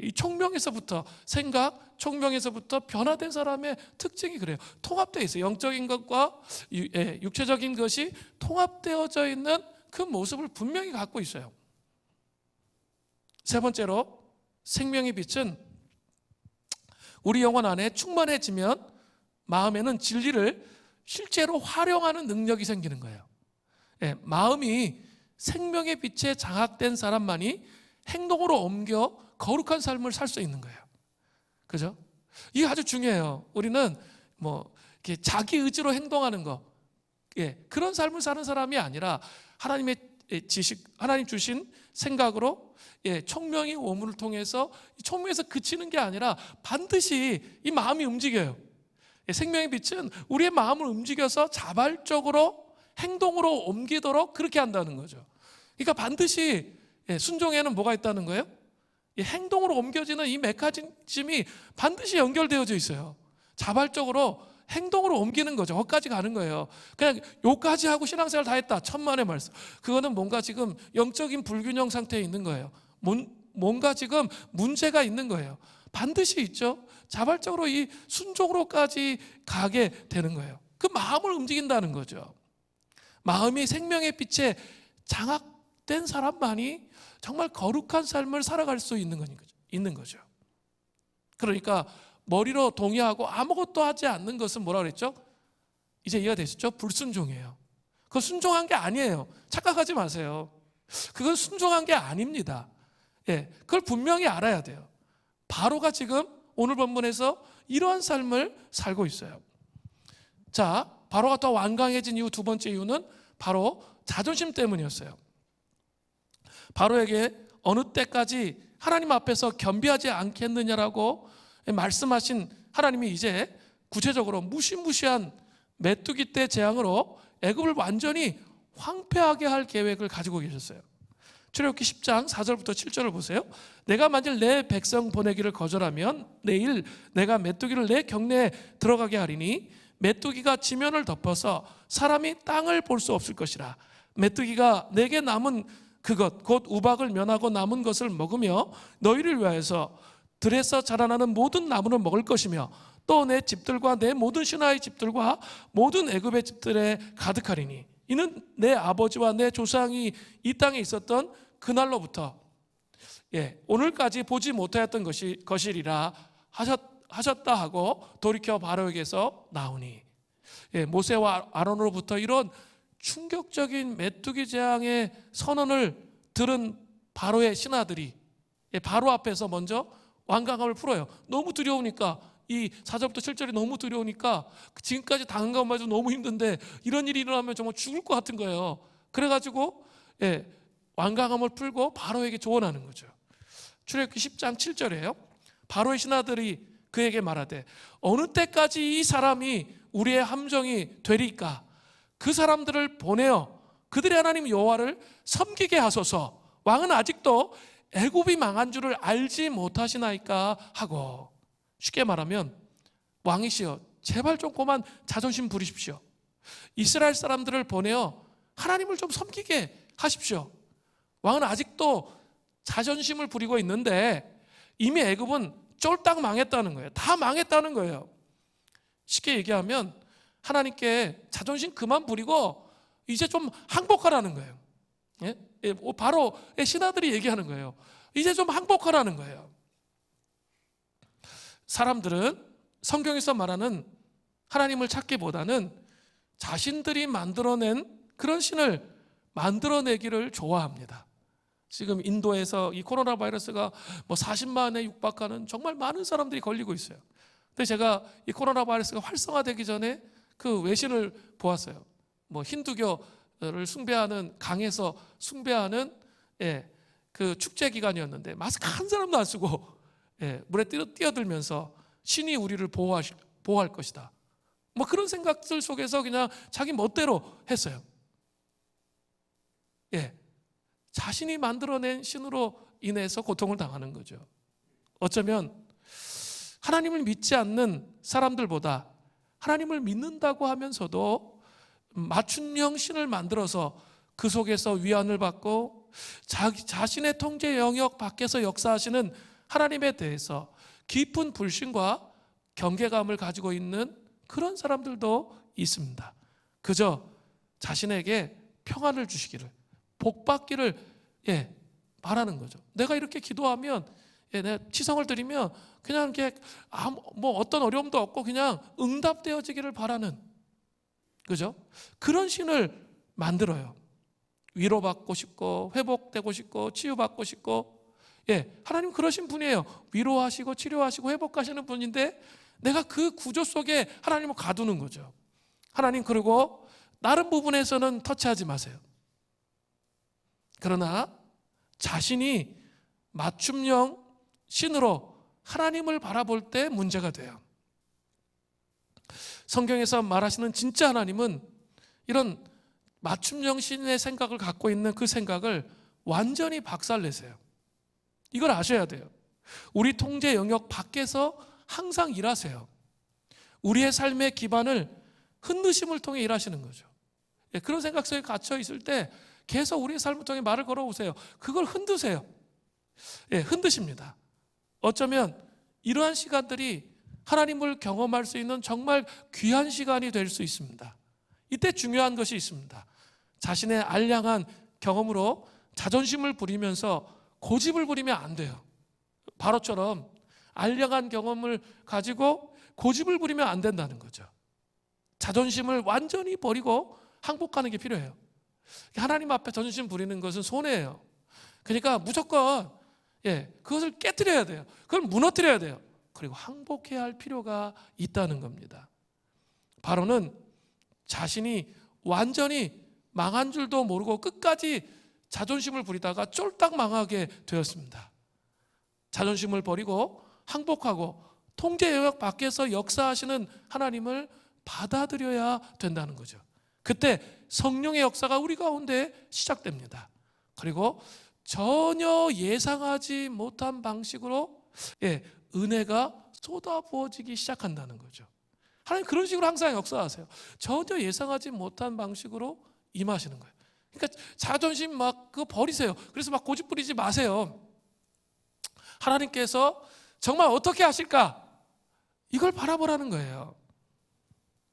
이 총명에서부터 생각, 총명에서부터 변화된 사람의 특징이 그래요. 통합되어 있어요. 영적인 것과 육체적인 것이 통합되어져 있는 그 모습을 분명히 갖고 있어요. 세 번째로 생명의 빛은 우리 영혼 안에 충만해지면 마음에는 진리를 실제로 활용하는 능력이 생기는 거예요. 마음이 생명의 빛에 장악된 사람만이 행동으로 옮겨 거룩한 삶을 살 수 있는 거예요. 그죠? 이게 아주 중요해요. 우리는 뭐 이렇게 자기 의지로 행동하는 거, 그런 삶을 사는 사람이 아니라 하나님의 지식, 하나님 주신 생각으로 총명의 오문을 통해서 총명에서 그치는 게 아니라 반드시 이 마음이 움직여요. 생명의 빛은 우리의 마음을 움직여서 자발적으로 행동으로 옮기도록 그렇게 한다는 거죠. 그러니까 반드시 순종에는 뭐가 있다는 거예요? 행동으로 옮겨지는 이 메커니즘이 반드시 연결되어져 있어요. 자발적으로 행동으로 옮기는 거죠. 거기까지 가는 거예요. 그냥 요까지 하고 신앙생활 다 했다. 천만의 말씀. 그거는 뭔가 지금 영적인 불균형 상태에 있는 거예요. 뭔가 지금 문제가 있는 거예요. 반드시 있죠. 자발적으로 이 순종으로까지 가게 되는 거예요. 그 마음을 움직인다는 거죠. 마음이 생명의 빛에 장악된 사람만이 정말 거룩한 삶을 살아갈 수 있는 거죠. 그러니까 머리로 동의하고 아무것도 하지 않는 것은 뭐라 그랬죠? 이제 이해가 되시죠? 불순종이에요. 그거 순종한 게 아니에요. 착각하지 마세요. 그건 순종한 게 아닙니다. 그걸 분명히 알아야 돼요. 바로가 지금 오늘 본문에서 이러한 삶을 살고 있어요. 자, 바로가 더 완강해진 이유 두 번째 이유는 바로 자존심 때문이었어요. 바로에게 어느 때까지 하나님 앞에서 겸비하지 않겠느냐라고 말씀하신 하나님이 이제 구체적으로 무시무시한 메뚜기 떼 재앙으로 애굽을 완전히 황폐하게 할 계획을 가지고 계셨어요. 출애굽기 10장 4절부터 7절을 보세요. 내가 만일 내 백성 보내기를 거절하면 내일 내가 메뚜기를 내 경내에 들어가게 하리니 메뚜기가 지면을 덮어서 사람이 땅을 볼 수 없을 것이라. 메뚜기가 내게 남은 그것 곧 우박을 면하고 남은 것을 먹으며 너희를 위하여서 들에서 자라나는 모든 나무를 먹을 것이며 또 내 집들과 내 모든 신하의 집들과 모든 애굽의 집들에 가득하리니 이는 내 아버지와 내 조상이 이 땅에 있었던 그날로부터 오늘까지 보지 못하였던 것이리라 하셨다 하고 돌이켜 바로에게서 나오니 모세와 아론으로부터 이런 충격적인 메뚜기 재앙의 선언을 들은 바로의 신하들이 바로 앞에서 먼저 완강함을 풀어요. 너무 두려우니까 이 4절부터 7절이 너무 두려우니까 지금까지 당한 것마저 너무 힘든데 이런 일이 일어나면 정말 죽을 것 같은 거예요. 그래가지고 완강함을 풀고 바로에게 조언하는 거죠. 출애굽기 10장 7절이에요. 바로의 신하들이 그에게 말하되 어느 때까지 이 사람이 우리의 함정이 되리까? 그 사람들을 보내어 그들의 하나님 여호와를 섬기게 하소서. 왕은 아직도 애굽이 망한 줄을 알지 못하시나이까 하고. 쉽게 말하면 왕이시여 제발 좀 그만 자존심 부리십시오. 이스라엘 사람들을 보내어 하나님을 좀 섬기게 하십시오. 왕은 아직도 자존심을 부리고 있는데 이미 애굽은 쫄딱 망했다는 거예요. 다 망했다는 거예요. 쉽게 얘기하면 하나님께 자존심 그만 부리고 이제 좀 항복하라는 거예요. 바로 신하들이 얘기하는 거예요. 이제 좀 항복하라는 거예요. 사람들은 성경에서 말하는 하나님을 찾기보다는 자신들이 만들어낸 그런 신을 만들어내기를 좋아합니다. 지금 인도에서 이 코로나 바이러스가 40만에 육박하는 정말 많은 사람들이 걸리고 있어요. 근데 제가 이 코로나 바이러스가 활성화되기 전에 그 외신을 보았어요. 힌두교를 숭배하는 강에서 숭배하는 그 축제 기간이었는데 마스크 한 사람도 안 쓰고 물에 뛰어들면서 신이 우리를 보호할 것이다. 그런 생각들 속에서 그냥 자기 멋대로 했어요. 자신이 만들어낸 신으로 인해서 고통을 당하는 거죠. 어쩌면 하나님을 믿지 않는 사람들보다 하나님을 믿는다고 하면서도 맞춤형 신을 만들어서 그 속에서 위안을 받고 자신의 통제 영역 밖에서 역사하시는 하나님에 대해서 깊은 불신과 경계감을 가지고 있는 그런 사람들도 있습니다. 그저 자신에게 평안을 주시기를, 복받기를 바라는 거죠. 내가 이렇게 기도하면, 내가 치성을 드리면 그냥 이렇게 어떤 어려움도 없고 그냥 응답되어지기를 바라는, 그죠? 그런 신을 만들어요. 위로받고 싶고 회복되고 싶고 치유받고 싶고. 하나님 그러신 분이에요. 위로하시고 치료하시고 회복하시는 분인데 내가 그 구조 속에 하나님을 가두는 거죠. 하나님 그리고 다른 부분에서는 터치하지 마세요. 그러나 자신이 맞춤형 신으로 하나님을 바라볼 때 문제가 돼요. 성경에서 말하시는 진짜 하나님은 이런 맞춤형 신의 생각을 갖고 있는 그 생각을 완전히 박살내세요. 이걸 아셔야 돼요. 우리 통제 영역 밖에서 항상 일하세요. 우리의 삶의 기반을 흔드심을 통해 일하시는 거죠. 그런 생각 속에 갇혀 있을 때 계속 우리의 삶을 통해 말을 걸어오세요. 그걸 흔드세요. 흔드십니다. 어쩌면 이러한 시간들이 하나님을 경험할 수 있는 정말 귀한 시간이 될 수 있습니다. 이때 중요한 것이 있습니다. 자신의 알량한 경험으로 자존심을 부리면서 고집을 부리면 안 돼요. 바로처럼 알량한 경험을 가지고 고집을 부리면 안 된다는 거죠. 자존심을 완전히 버리고 항복하는 게 필요해요. 하나님 앞에 자존심 부리는 것은 손해예요. 그러니까 무조건 그것을 깨트려야 돼요. 그걸 무너뜨려야 돼요. 그리고 항복해야 할 필요가 있다는 겁니다. 바로는 자신이 완전히 망한 줄도 모르고 끝까지 자존심을 부리다가 쫄딱 망하게 되었습니다. 자존심을 버리고 항복하고 통제 영역 밖에서 역사하시는 하나님을 받아들여야 된다는 거죠. 그때 성령의 역사가 우리 가운데 시작됩니다. 그리고 전혀 예상하지 못한 방식으로 은혜가 쏟아부어지기 시작한다는 거죠. 하나님 그런 식으로 항상 역사하세요. 전혀 예상하지 못한 방식으로 임하시는 거예요. 그러니까 자존심 그거 버리세요. 그래서 고집 부리지 마세요. 하나님께서 정말 어떻게 하실까? 이걸 바라보라는 거예요.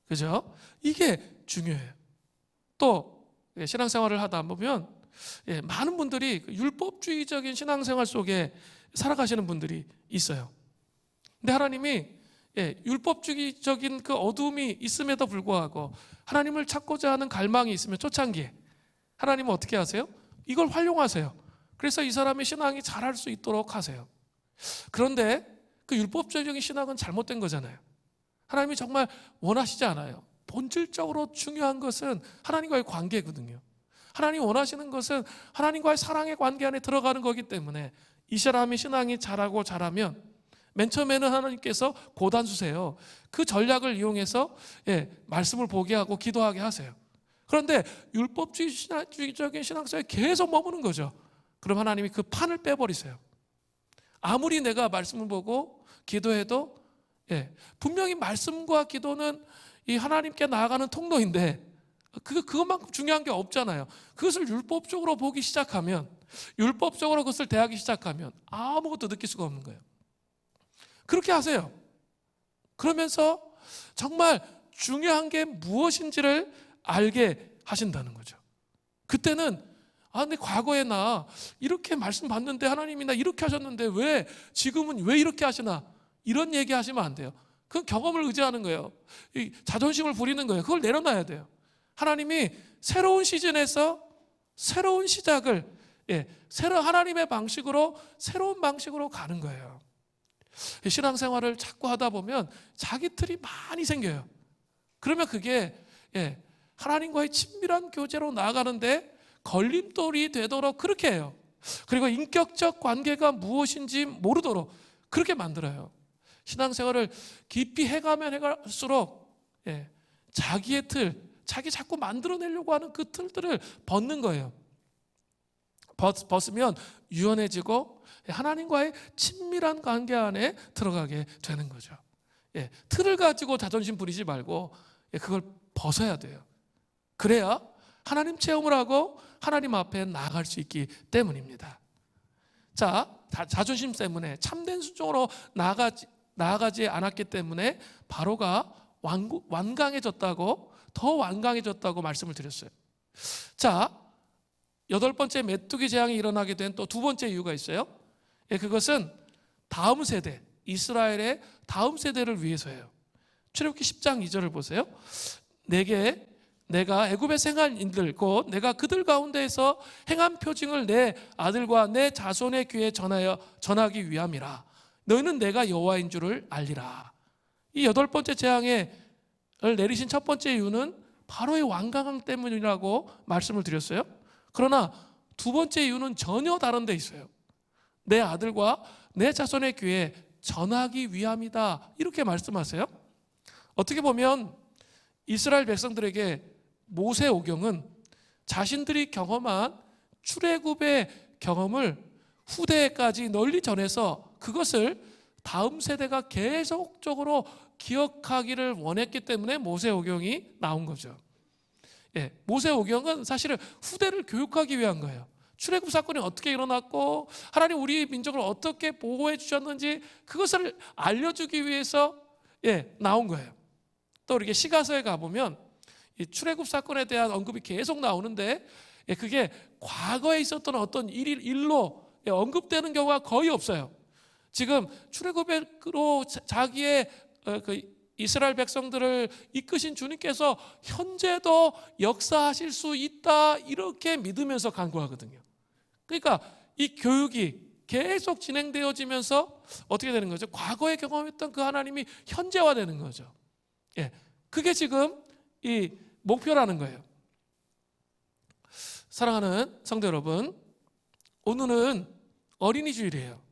그죠? 이게 중요해요. 또 신앙생활을 하다 보면 많은 분들이 율법주의적인 신앙생활 속에 살아가시는 분들이 있어요. 근데 하나님이 율법주의적인 그 어두움이 있음에도 불구하고 하나님을 찾고자 하는 갈망이 있으면 초창기에 하나님은 어떻게 하세요? 이걸 활용하세요. 그래서 이 사람의 신앙이 자랄 수 있도록 하세요. 그런데 그 율법적인 신앙은 잘못된 거잖아요. 하나님이 정말 원하시지 않아요. 본질적으로 중요한 것은 하나님과의 관계거든요. 하나님이 원하시는 것은 하나님과의 사랑의 관계 안에 들어가는 거기 때문에 이 사람이 신앙이 자라면 맨 처음에는 하나님께서 고단수세요. 그 전략을 이용해서 말씀을 보게 하고 기도하게 하세요. 그런데 율법주의적인 신앙 속에 계속 머무는 거죠. 그럼 하나님이 그 판을 빼버리세요. 아무리 내가 말씀을 보고 기도해도 분명히 말씀과 기도는 이 하나님께 나아가는 통로인데 그것만큼 중요한 게 없잖아요. 그것을 율법적으로 보기 시작하면, 율법적으로 그것을 대하기 시작하면 아무것도 느낄 수가 없는 거예요. 그렇게 하세요. 그러면서 정말 중요한 게 무엇인지를 알게 하신다는 거죠. 그때는 근데 과거에 나 이렇게 말씀 받는데 하나님이 나 이렇게 하셨는데 왜 지금은 왜 이렇게 하시나, 이런 얘기 하시면 안 돼요. 그건 경험을 의지하는 거예요. 자존심을 부리는 거예요. 그걸 내려놔야 돼요. 하나님이 새로운 시즌에서 새로운 시작을 새로 하나님의 방식으로, 새로운 방식으로 가는 거예요. 신앙생활을 자꾸 하다 보면 자기 틀이 많이 생겨요. 그러면 그게 하나님과의 친밀한 교제로 나아가는데 걸림돌이 되도록 그렇게 해요. 그리고 인격적 관계가 무엇인지 모르도록 그렇게 만들어요. 신앙생활을 깊이 해가면 해갈수록 자기의 틀, 자기 자꾸 만들어내려고 하는 그 틀들을 벗는 거예요. 벗으면 유연해지고 하나님과의 친밀한 관계 안에 들어가게 되는 거죠. 틀을 가지고 자존심 부리지 말고 그걸 벗어야 돼요. 그래야 하나님 체험을 하고 하나님 앞에 나아갈 수 있기 때문입니다. 자, 자존심 때문에 참된 순종으로 나아가지 않았기 때문에 바로가 완강해졌다고, 더 완강해졌다고 말씀을 드렸어요. 자, 8번째 메뚜기 재앙이 일어나게 된 또 두 번째 이유가 있어요. 그것은 다음 세대, 이스라엘의 다음 세대를 위해서예요. 출애굽기 10장 2절을 보세요. 내가 애굽에 생한 인들 곧 내가 그들 가운데에서 행한 표징을 내 아들과 내 자손의 귀에 전하기 위함이라. 너희는 내가 여호와인 줄을 알리라. 이 8번째 재앙을 내리신 첫 번째 이유는 바로의 완강함 때문이라고 말씀을 드렸어요. 그러나 두 번째 이유는 전혀 다른 데 있어요. 내 아들과 내 자손의 귀에 전하기 위함이다, 이렇게 말씀하세요. 어떻게 보면 이스라엘 백성들에게 모세오경은 자신들이 경험한 출애굽의 경험을 후대까지 널리 전해서 그것을 다음 세대가 계속적으로 기억하기를 원했기 때문에 모세오경이 나온 거죠. 모세오경은 사실은 후대를 교육하기 위한 거예요. 출애굽 사건이 어떻게 일어났고 하나님 우리 민족을 어떻게 보호해 주셨는지 그것을 알려주기 위해서 나온 거예요. 또 이렇게 시가서에 가보면 이 출애굽 사건에 대한 언급이 계속 나오는데 그게 과거에 있었던 어떤 일로 언급되는 경우가 거의 없어요. 지금 출애굽으로 자기의 이스라엘 백성들을 이끄신 주님께서 현재도 역사하실 수 있다, 이렇게 믿으면서 간구하거든요. 그러니까 이 교육이 계속 진행되어지면서 어떻게 되는 거죠? 과거에 경험했던 그 하나님이 현재화되는 거죠. 그게 지금 이 목표라는 거예요. 사랑하는 성도 여러분, 오늘은 어린이 주일이에요.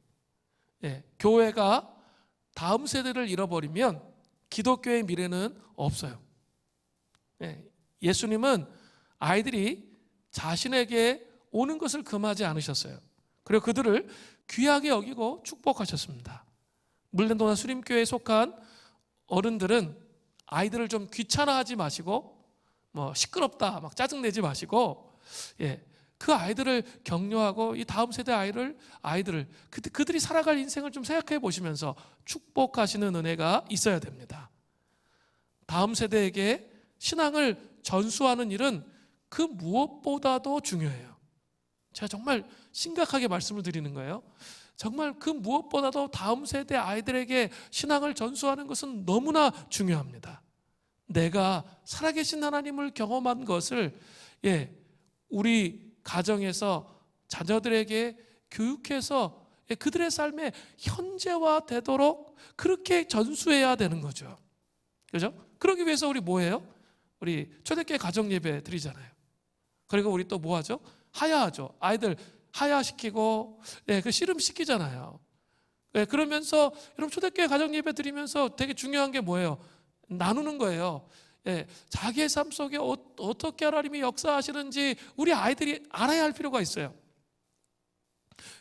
교회가 다음 세대를 잃어버리면 기독교의 미래는 없어요. 예수님은 아이들이 자신에게 오는 것을 금하지 않으셨어요. 그리고 그들을 귀하게 여기고 축복하셨습니다. 물랜도나 수림교회에 속한 어른들은 아이들을 좀 귀찮아하지 마시고 시끄럽다 막 짜증내지 마시고 그 아이들을 격려하고 이 다음 세대 아이들을 그들이 살아갈 인생을 좀 생각해 보시면서 축복하시는 은혜가 있어야 됩니다. 다음 세대에게 신앙을 전수하는 일은 그 무엇보다도 중요해요. 제가 정말 심각하게 말씀을 드리는 거예요. 정말 그 무엇보다도 다음 세대 아이들에게 신앙을 전수하는 것은 너무나 중요합니다. 내가 살아계신 하나님을 경험한 것을 우리 가정에서 자녀들에게 교육해서 그들의 삶에 현재화되도록 그렇게 전수해야 되는 거죠. 그죠? 그러기 위해서 우리 뭐예요? 우리 초대교회 가정예배 드리잖아요. 그리고 우리 또 뭐 하죠? 하야하죠. 아이들 하야시키고 그 씨름시키잖아요. 그러면서 여러분 초대교회 가정예배 드리면서 되게 중요한 게 뭐예요? 나누는 거예요. 자기의 삶 속에 어떻게 하나님이 역사하시는지 우리 아이들이 알아야 할 필요가 있어요.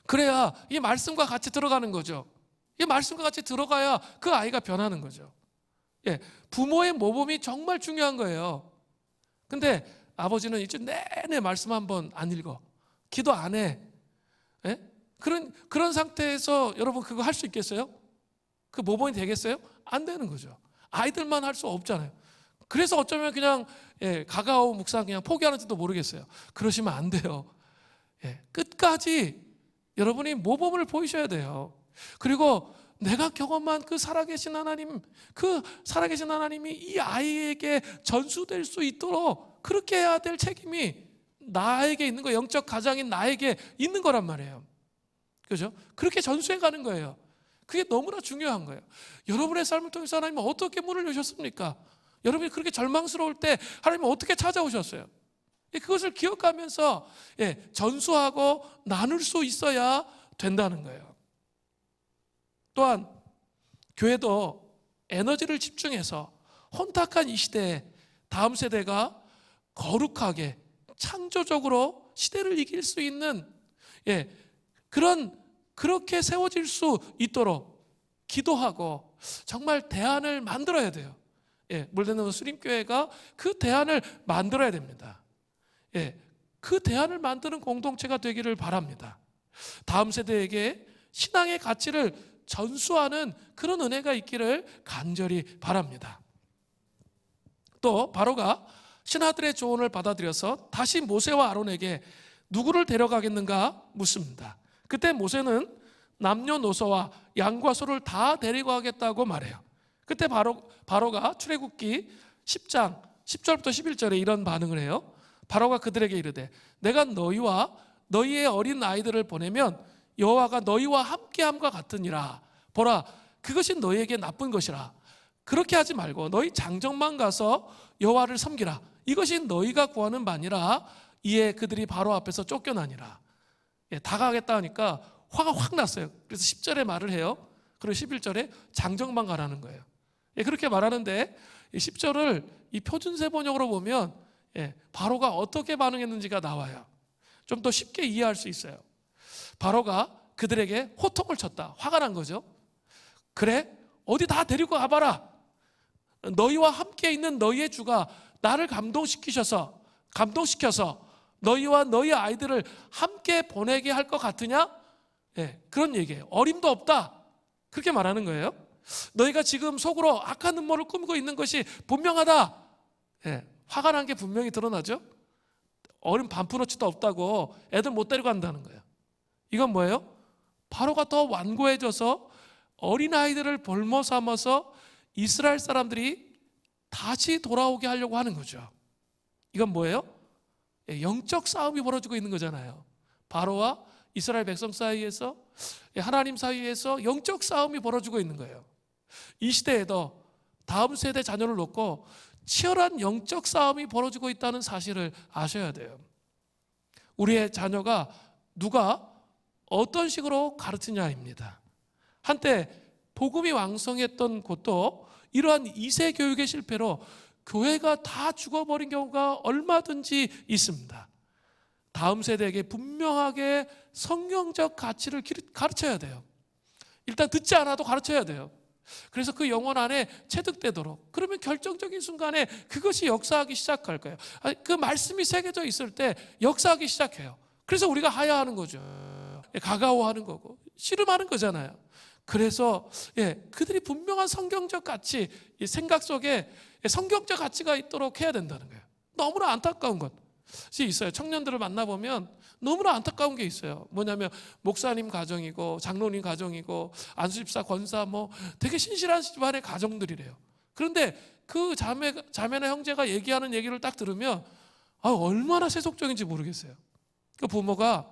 그래야 이 말씀과 같이 들어가는 거죠. 이 말씀과 같이 들어가야 그 아이가 변하는 거죠. 부모의 모범이 정말 중요한 거예요. 근데 아버지는 일주일 내내 말씀 한번 안 읽어. 기도 안 해. 그런 상태에서 여러분 그거 할 수 있겠어요? 그 모범이 되겠어요? 안 되는 거죠. 아이들만 할 수 없잖아요. 그래서 어쩌면 그냥 가가오 묵상 그냥 포기하는지도 모르겠어요. 그러시면 안 돼요. 끝까지 여러분이 모범을 보이셔야 돼요. 그리고 내가 경험한 그 살아계신 하나님, 그 살아계신 하나님이 이 아이에게 전수될 수 있도록 그렇게 해야 될 책임이 나에게 있는 거, 영적 가장인 나에게 있는 거란 말이에요. 그죠? 그렇게 전수해 가는 거예요. 그게 너무나 중요한 거예요. 여러분의 삶을 통해서 하나님은 어떻게 문을 여셨습니까? 여러분이 그렇게 절망스러울 때 하나님은 어떻게 찾아오셨어요? 그것을 기억하면서 전수하고 나눌 수 있어야 된다는 거예요. 또한 교회도 에너지를 집중해서 혼탁한 이 시대에 다음 세대가 거룩하게 창조적으로 시대를 이길 수 있는 그렇게 세워질 수 있도록 기도하고 정말 대안을 만들어야 돼요. 물대는 수림교회가 그 대안을 만들어야 됩니다. 그 대안을 만드는 공동체가 되기를 바랍니다. 다음 세대에게 신앙의 가치를 전수하는 그런 은혜가 있기를 간절히 바랍니다. 또 바로가 신하들의 조언을 받아들여서 다시 모세와 아론에게 누구를 데려가겠는가 묻습니다. 그때 모세는 남녀노소와 양과 소를 다 데리고 가겠다고 말해요. 그때 바로가 출애굽기 10장 10절부터 11절에 이런 반응을 해요. 바로가 그들에게 이르되 내가 너희와 너희의 어린 아이들을 보내면 여호와가 너희와 함께함과 같으니라. 보라, 그것이 너희에게 나쁜 것이라. 그렇게 하지 말고 너희 장정만 가서 여호와를 섬기라. 이것이 너희가 구하는 바니라. 이에 그들이 바로 앞에서 쫓겨나니라. 다가가겠다 하니까 화가 확 났어요. 그래서 10절에 말을 해요. 그리고 11절에 장정만 가라는 거예요. 그렇게 말하는데 10절을 이 표준세 번역으로 보면 바로가 어떻게 반응했는지가 나와요. 좀 더 쉽게 이해할 수 있어요. 바로가 그들에게 호통을 쳤다. 화가 난 거죠. 그래? 어디 다 데리고 가봐라. 너희와 함께 있는 너희의 주가 나를 감동시켜서 너희와 너희 아이들을 함께 보내게 할 것 같으냐? 그런 얘기예요. 어림도 없다. 그렇게 말하는 거예요. 너희가 지금 속으로 악한 음모를 꾸미고 있는 것이 분명하다. 화가 난 게 분명히 드러나죠. 어린 반푼어치도 없다고 애들 못 데리고 간다는 거예요. 이건 뭐예요? 바로가 더 완고해져서 어린아이들을 볼모 삼아서 이스라엘 사람들이 다시 돌아오게 하려고 하는 거죠. 이건 뭐예요? 영적 싸움이 벌어지고 있는 거잖아요. 바로와 이스라엘 백성 사이에서, 하나님 사이에서 영적 싸움이 벌어지고 있는 거예요. 이 시대에도 다음 세대 자녀를 놓고 치열한 영적 싸움이 벌어지고 있다는 사실을 아셔야 돼요. 우리의 자녀가 누가 어떤 식으로 가르치냐입니다. 한때 복음이 왕성했던 곳도 이러한 2세 교육의 실패로 교회가 다 죽어버린 경우가 얼마든지 있습니다. 다음 세대에게 분명하게 성경적 가치를 가르쳐야 돼요. 일단 듣지 않아도 가르쳐야 돼요. 그래서 그 영혼 안에 체득되도록, 그러면 결정적인 순간에 그것이 역사하기 시작할 거예요. 그 말씀이 새겨져 있을 때 역사하기 시작해요. 그래서 우리가 하야하는 거죠. 가까워하는 거고 씨름하는 거잖아요. 그래서 그들이 분명한 성경적 가치, 생각 속에 성경적 가치가 있도록 해야 된다는 거예요. 너무나 안타까운 것이 있어요. 청년들을 만나보면 너무나 안타까운 게 있어요. 뭐냐면 목사님 가정이고 장로님 가정이고 안수집사 권사 되게 신실한 집안의 가정들이래요. 그런데 그 자매나 형제가 얘기하는 얘기를 딱 들으면 얼마나 세속적인지 모르겠어요. 그 부모가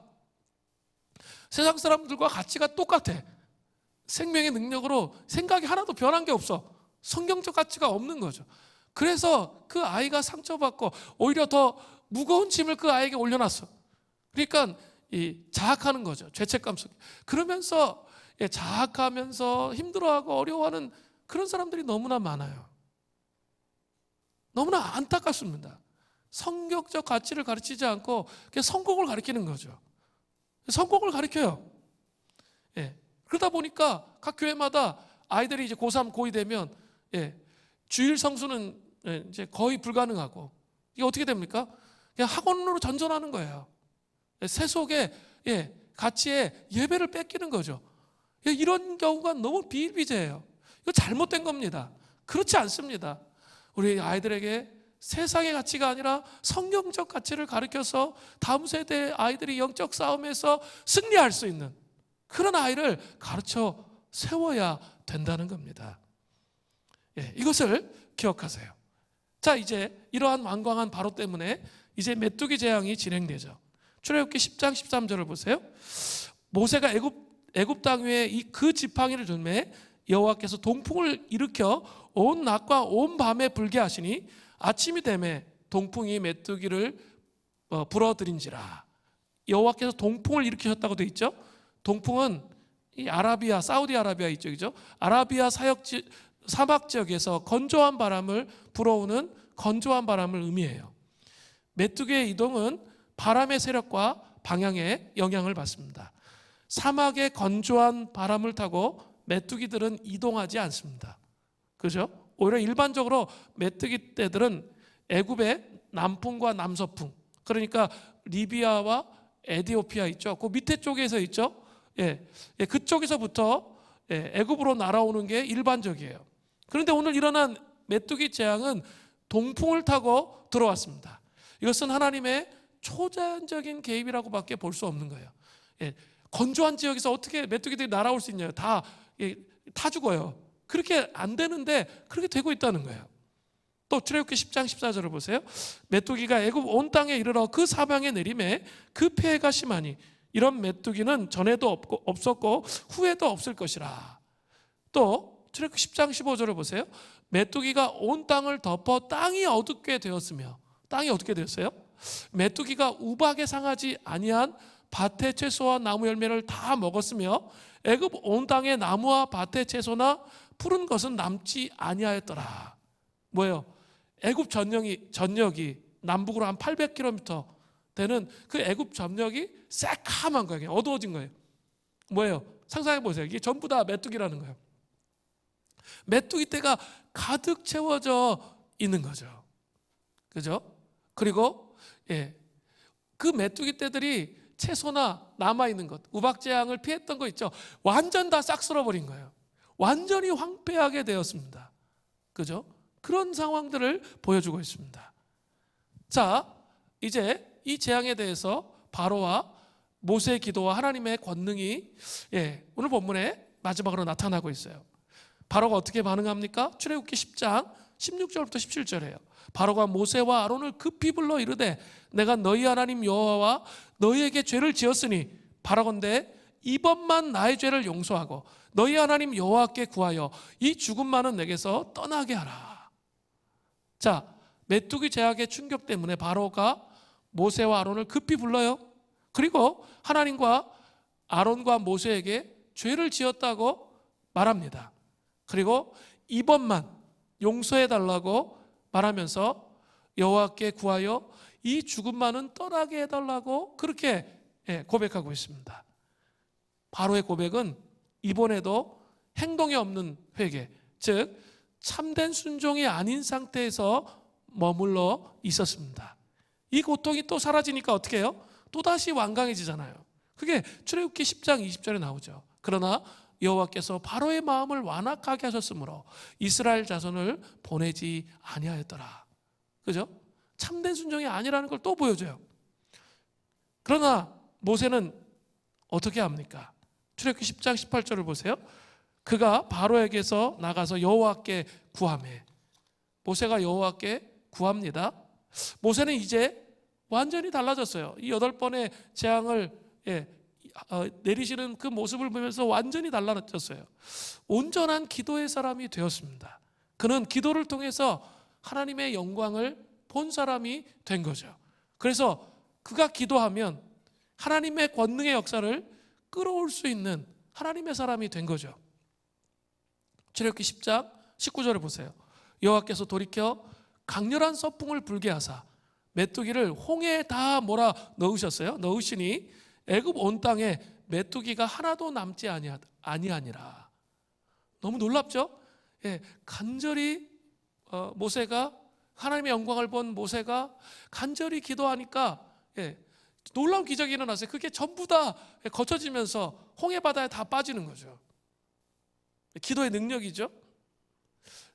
세상 사람들과 가치가 똑같아. 생명의 능력으로 생각이 하나도 변한 게 없어. 성경적 가치가 없는 거죠. 그래서 그 아이가 상처받고 오히려 더 무거운 짐을 그 아이에게 올려놨어. 그러니까 자학하는 거죠. 죄책감 속에. 그러면서 자학하면서 힘들어하고 어려워하는 그런 사람들이 너무나 많아요. 너무나 안타깝습니다. 성경적 가치를 가르치지 않고 그냥 성공을 가르치는 거죠. 성공을 가르쳐요. 그러다 보니까 각 교회마다 아이들이 이제 고3, 고2 되면 주일 성수는 이제 거의 불가능하고, 이게 어떻게 됩니까? 그냥 학원으로 전전하는 거예요. 세속의 가치에 예배를 뺏기는 거죠. 이런 경우가 너무 비일비재해요. 이거 잘못된 겁니다. 그렇지 않습니다. 우리 아이들에게 세상의 가치가 아니라 성경적 가치를 가르쳐서 다음 세대 아이들이 영적 싸움에서 승리할 수 있는 그런 아이를 가르쳐 세워야 된다는 겁니다. 이것을 기억하세요. 자, 이제 이러한 완강한 바로 때문에 이제 메뚜기 재앙이 진행되죠. 출애굽기 10장 13절을 보세요. 모세가 애굽 땅 위에 그 지팡이를 들매 여호와께서 동풍을 일으켜 온 낮과 온 밤에 불게 하시니 아침이 되매 동풍이 메뚜기를 불어들인지라. 여호와께서 동풍을 일으키셨다고 되어 있죠. 동풍은 이 아라비아, 사우디아라비아 이쪽이죠. 아라비아 사막 지역에서 건조한 바람을 불어오는 건조한 바람을 의미해요. 메뚜기의 이동은 바람의 세력과 방향에 영향을 받습니다. 사막의 건조한 바람을 타고 메뚜기들은 이동하지 않습니다. 그죠? 오히려 일반적으로 메뚜기 떼들은 애굽의 남풍과 남서풍, 그러니까 리비아와 에티오피아 있죠. 그 밑에 쪽에서 있죠. 그쪽에서부터 애굽으로 날아오는 게 일반적이에요. 그런데 오늘 일어난 메뚜기 재앙은 동풍을 타고 들어왔습니다. 이것은 하나님의 초자연적인 개입이라고밖에 볼 수 없는 거예요. 건조한 지역에서 어떻게 메뚜기들이 날아올 수 있냐요? 다 죽어요. 그렇게 안 되는데 그렇게 되고 있다는 거예요. 또 출애굽기 10장 14절을 보세요. 메뚜기가 애굽 온 땅에 이르러 그 사방에 내림에 그 폐해가 심하니 이런 메뚜기는 전에도 없었고 후에도 없을 것이라. 또 출애굽기 10장 15절을 보세요. 메뚜기가 온 땅을 덮어 땅이 어둡게 되었으며, 땅이 어떻게 되었어요? 메뚜기가 우박에 상하지 아니한 밭의 채소와 나무 열매를 다 먹었으며 애굽 온 땅의 나무와 밭의 채소나 푸른 것은 남지 아니하였더라. 뭐예요? 애굽 전역이 남북으로 한 800km 되는 그 애굽 전역이 새카만 거예요. 어두워진 거예요. 뭐예요? 상상해 보세요. 이게 전부 다 메뚜기라는 거예요. 메뚜기 떼가 가득 채워져 있는 거죠. 그죠? 그리고 그 메뚜기 떼들이 채소나 남아있는 것, 우박재앙을 피했던 거 있죠. 완전 다 싹 쓸어버린 거예요. 완전히 황폐하게 되었습니다. 그죠? 그런 상황들을 보여주고 있습니다. 자, 이제 이 재앙에 대해서 바로와 모세의 기도와 하나님의 권능이 오늘 본문에 마지막으로 나타나고 있어요. 바로가 어떻게 반응합니까? 출애굽기 10장 16절부터 17절이에요. 바로가 모세와 아론을 급히 불러 이르되 내가 너희 하나님 여호와와 너희에게 죄를 지었으니 바라건대 이번만 나의 죄를 용서하고 너희 하나님 여호와께 구하여 이 죽음만은 내게서 떠나게 하라. 자, 메뚜기 제약의 충격 때문에 바로가 모세와 아론을 급히 불러요. 그리고 하나님과 아론과 모세에게 죄를 지었다고 말합니다. 그리고 이번만 용서해 달라고 말하면서 여호와께 구하여 이 죽음만은 떠나게 해달라고 그렇게 고백하고 있습니다. 바로의 고백은 이번에도 행동이 없는 회개, 즉 참된 순종이 아닌 상태에서 머물러 있었습니다. 이 고통이 또 사라지니까 어떻게 해요? 또다시 완강해지잖아요. 그게 출애굽기 10장 20절에 나오죠. 그러나 여호와께서 바로의 마음을 완악하게 하셨으므로 이스라엘 자손을 보내지 아니하였더라. 그죠? 참된 순종이 아니라는 걸 또 보여줘요. 그러나 모세는 어떻게 합니까? 출애굽기 10장 18절을 보세요. 그가 바로에게서 나가서 여호와께 구하매. 모세가 여호와께 구합니다. 모세는 이제 완전히 달라졌어요. 이 8번의 재앙을 내리시는 그 모습을 보면서 완전히 달라졌어요. 온전한 기도의 사람이 되었습니다. 그는 기도를 통해서 하나님의 영광을 본 사람이 된 거죠. 그래서 그가 기도하면 하나님의 권능의 역사를 끌어올 수 있는 하나님의 사람이 된 거죠. 출애굽기 10장 19절을 보세요. 여호와께서 돌이켜 강렬한 서풍을 불게 하사 메뚜기를 홍해에 다 몰아 넣으셨어요. 넣으시니 애굽 온 땅에 메뚜기가 하나도 남지 아니하니라. 너무 놀랍죠? 예, 간절히 모세가 하나님의 영광을 본 모세가 간절히 기도하니까 놀라운 기적이 일어났어요. 그게 전부 다 거쳐지면서 홍해 바다에 다 빠지는 거죠. 기도의 능력이죠.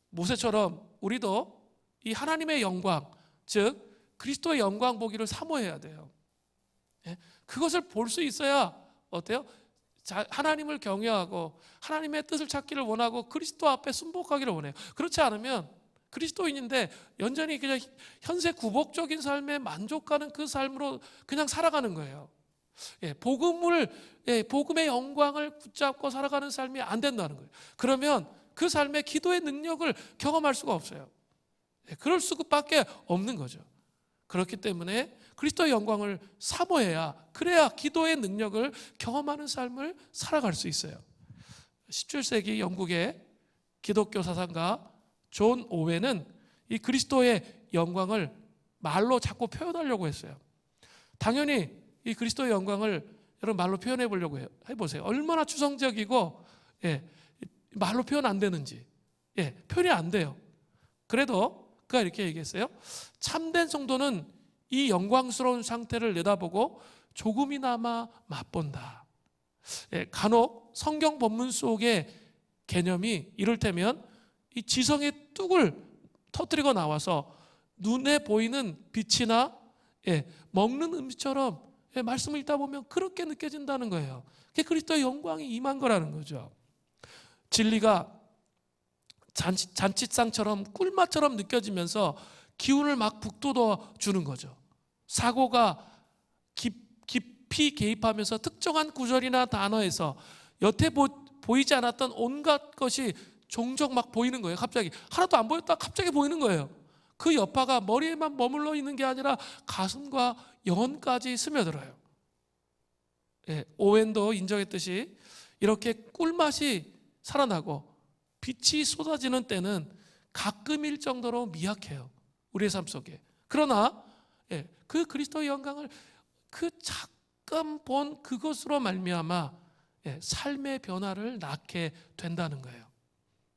모세처럼 우리도 이 하나님의 영광, 즉 그리스도의 영광 보기를 사모해야 돼요. 그것을 볼 수 있어야 어때요? 하나님을 경외하고 하나님의 뜻을 찾기를 원하고 그리스도 앞에 순복하기를 원해요. 그렇지 않으면 그리스도인인데 여전히 그냥 현세 구복적인 삶에 만족하는 그 삶으로 그냥 살아가는 거예요. 복음의 영광을 붙잡고 살아가는 삶이 안 된다는 거예요. 그러면 그 삶의 기도의 능력을 경험할 수가 없어요. 그럴 수밖에 없는 거죠. 그렇기 때문에 그리스도의 영광을 사모해야, 그래야 기도의 능력을 경험하는 삶을 살아갈 수 있어요. 17세기 영국의 기독교 사상가 존 오웬은 이 그리스도의 영광을 말로 자꾸 표현하려고 했어요. 당연히 이 그리스도의 영광을 여러분 말로 표현해 보려고 해보세요. 얼마나 추상적이고 말로 표현 안 되는지. 표현이 안 돼요. 그래도 그가 이렇게 얘기했어요. 참된 성도는 이 영광스러운 상태를 내다보고 조금이나마 맛본다. 간혹 성경 본문 속의 개념이 이를테면 이 지성의 뚝을 터뜨리고 나와서 눈에 보이는 빛이나 먹는 음식처럼 말씀을 읽다 보면 그렇게 느껴진다는 거예요. 그게 그리스도의 영광이 임한 거라는 거죠. 진리가 잔치상처럼 꿀맛처럼 느껴지면서 기운을 막 북돋워 주는 거죠. 사고가 깊이 개입하면서 특정한 구절이나 단어에서 여태 보이지 않았던 온갖 것이 종종 막 보이는 거예요. 갑자기 하나도 안 보였다가 갑자기 보이는 거예요. 그 여파가 머리에만 머물러 있는 게 아니라 가슴과 영혼까지 스며들어요. 오웬도 인정했듯이 이렇게 꿀맛이 살아나고 빛이 쏟아지는 때는 가끔일 정도로 미약해요. 우리의 삶 속에. 그러나 그 그리스도의 영광을 그 잠깐 본 그것으로 말미암아 삶의 변화를 낳게 된다는 거예요.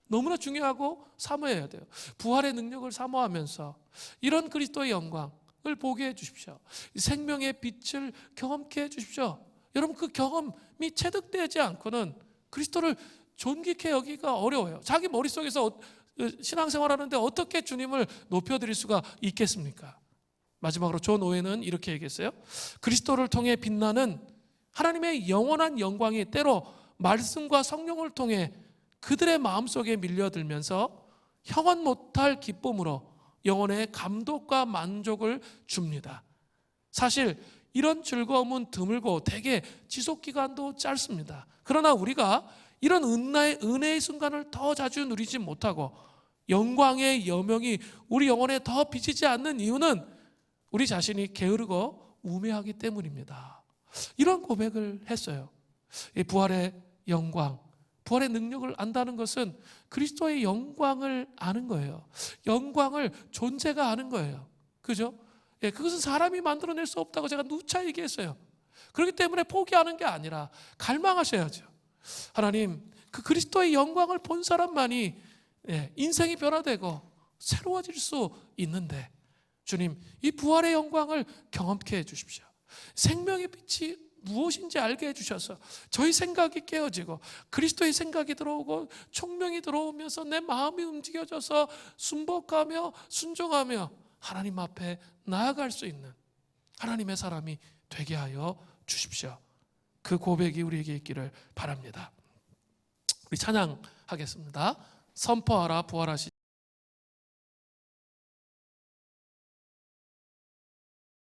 너무나 중요하고 사모해야 돼요. 부활의 능력을 사모하면서 이런 그리스도의 영광을 보게 해 주십시오. 생명의 빛을 경험케 해 주십시오. 여러분, 그 경험이 체득되지 않고는 그리스도를 존귀케 여기가 어려워요. 자기 머릿속에서 신앙생활하는데 어떻게 주님을 높여드릴 수가 있겠습니까? 마지막으로 존 오웬은 이렇게 얘기했어요. 그리스도를 통해 빛나는 하나님의 영원한 영광이 때로 말씀과 성령을 통해 그들의 마음속에 밀려들면서 형언 못할 기쁨으로 영혼의 감독과 만족을 줍니다. 사실 이런 즐거움은 드물고 대개 지속기간도 짧습니다. 그러나 우리가 이런 은혜의 순간을 더 자주 누리지 못하고 영광의 여명이 우리 영혼에 더 비치지 않는 이유는 우리 자신이 게으르고 우매하기 때문입니다. 이런 고백을 했어요. 이 부활의 영광, 부활의 능력을 안다는 것은 그리스도의 영광을 아는 거예요. 영광을 존재가 아는 거예요. 그죠? 그것은 사람이 만들어낼 수 없다고 제가 누차 얘기했어요. 그렇기 때문에 포기하는 게 아니라 갈망하셔야죠. 하나님, 그 그리스도의 영광을 본 사람만이 인생이 변화되고 새로워질 수 있는데 주님, 이 부활의 영광을 경험케 해주십시오. 생명의 빛이 무엇인지 알게 해주셔서 저희 생각이 깨어지고 그리스도의 생각이 들어오고 총명이 들어오면서 내 마음이 움직여져서 순복하며 순종하며 하나님 앞에 나아갈 수 있는 하나님의 사람이 되게 하여 주십시오. 그 고백이 우리에게 있기를 바랍니다. 우리 찬양하겠습니다. 선포하라 부활하시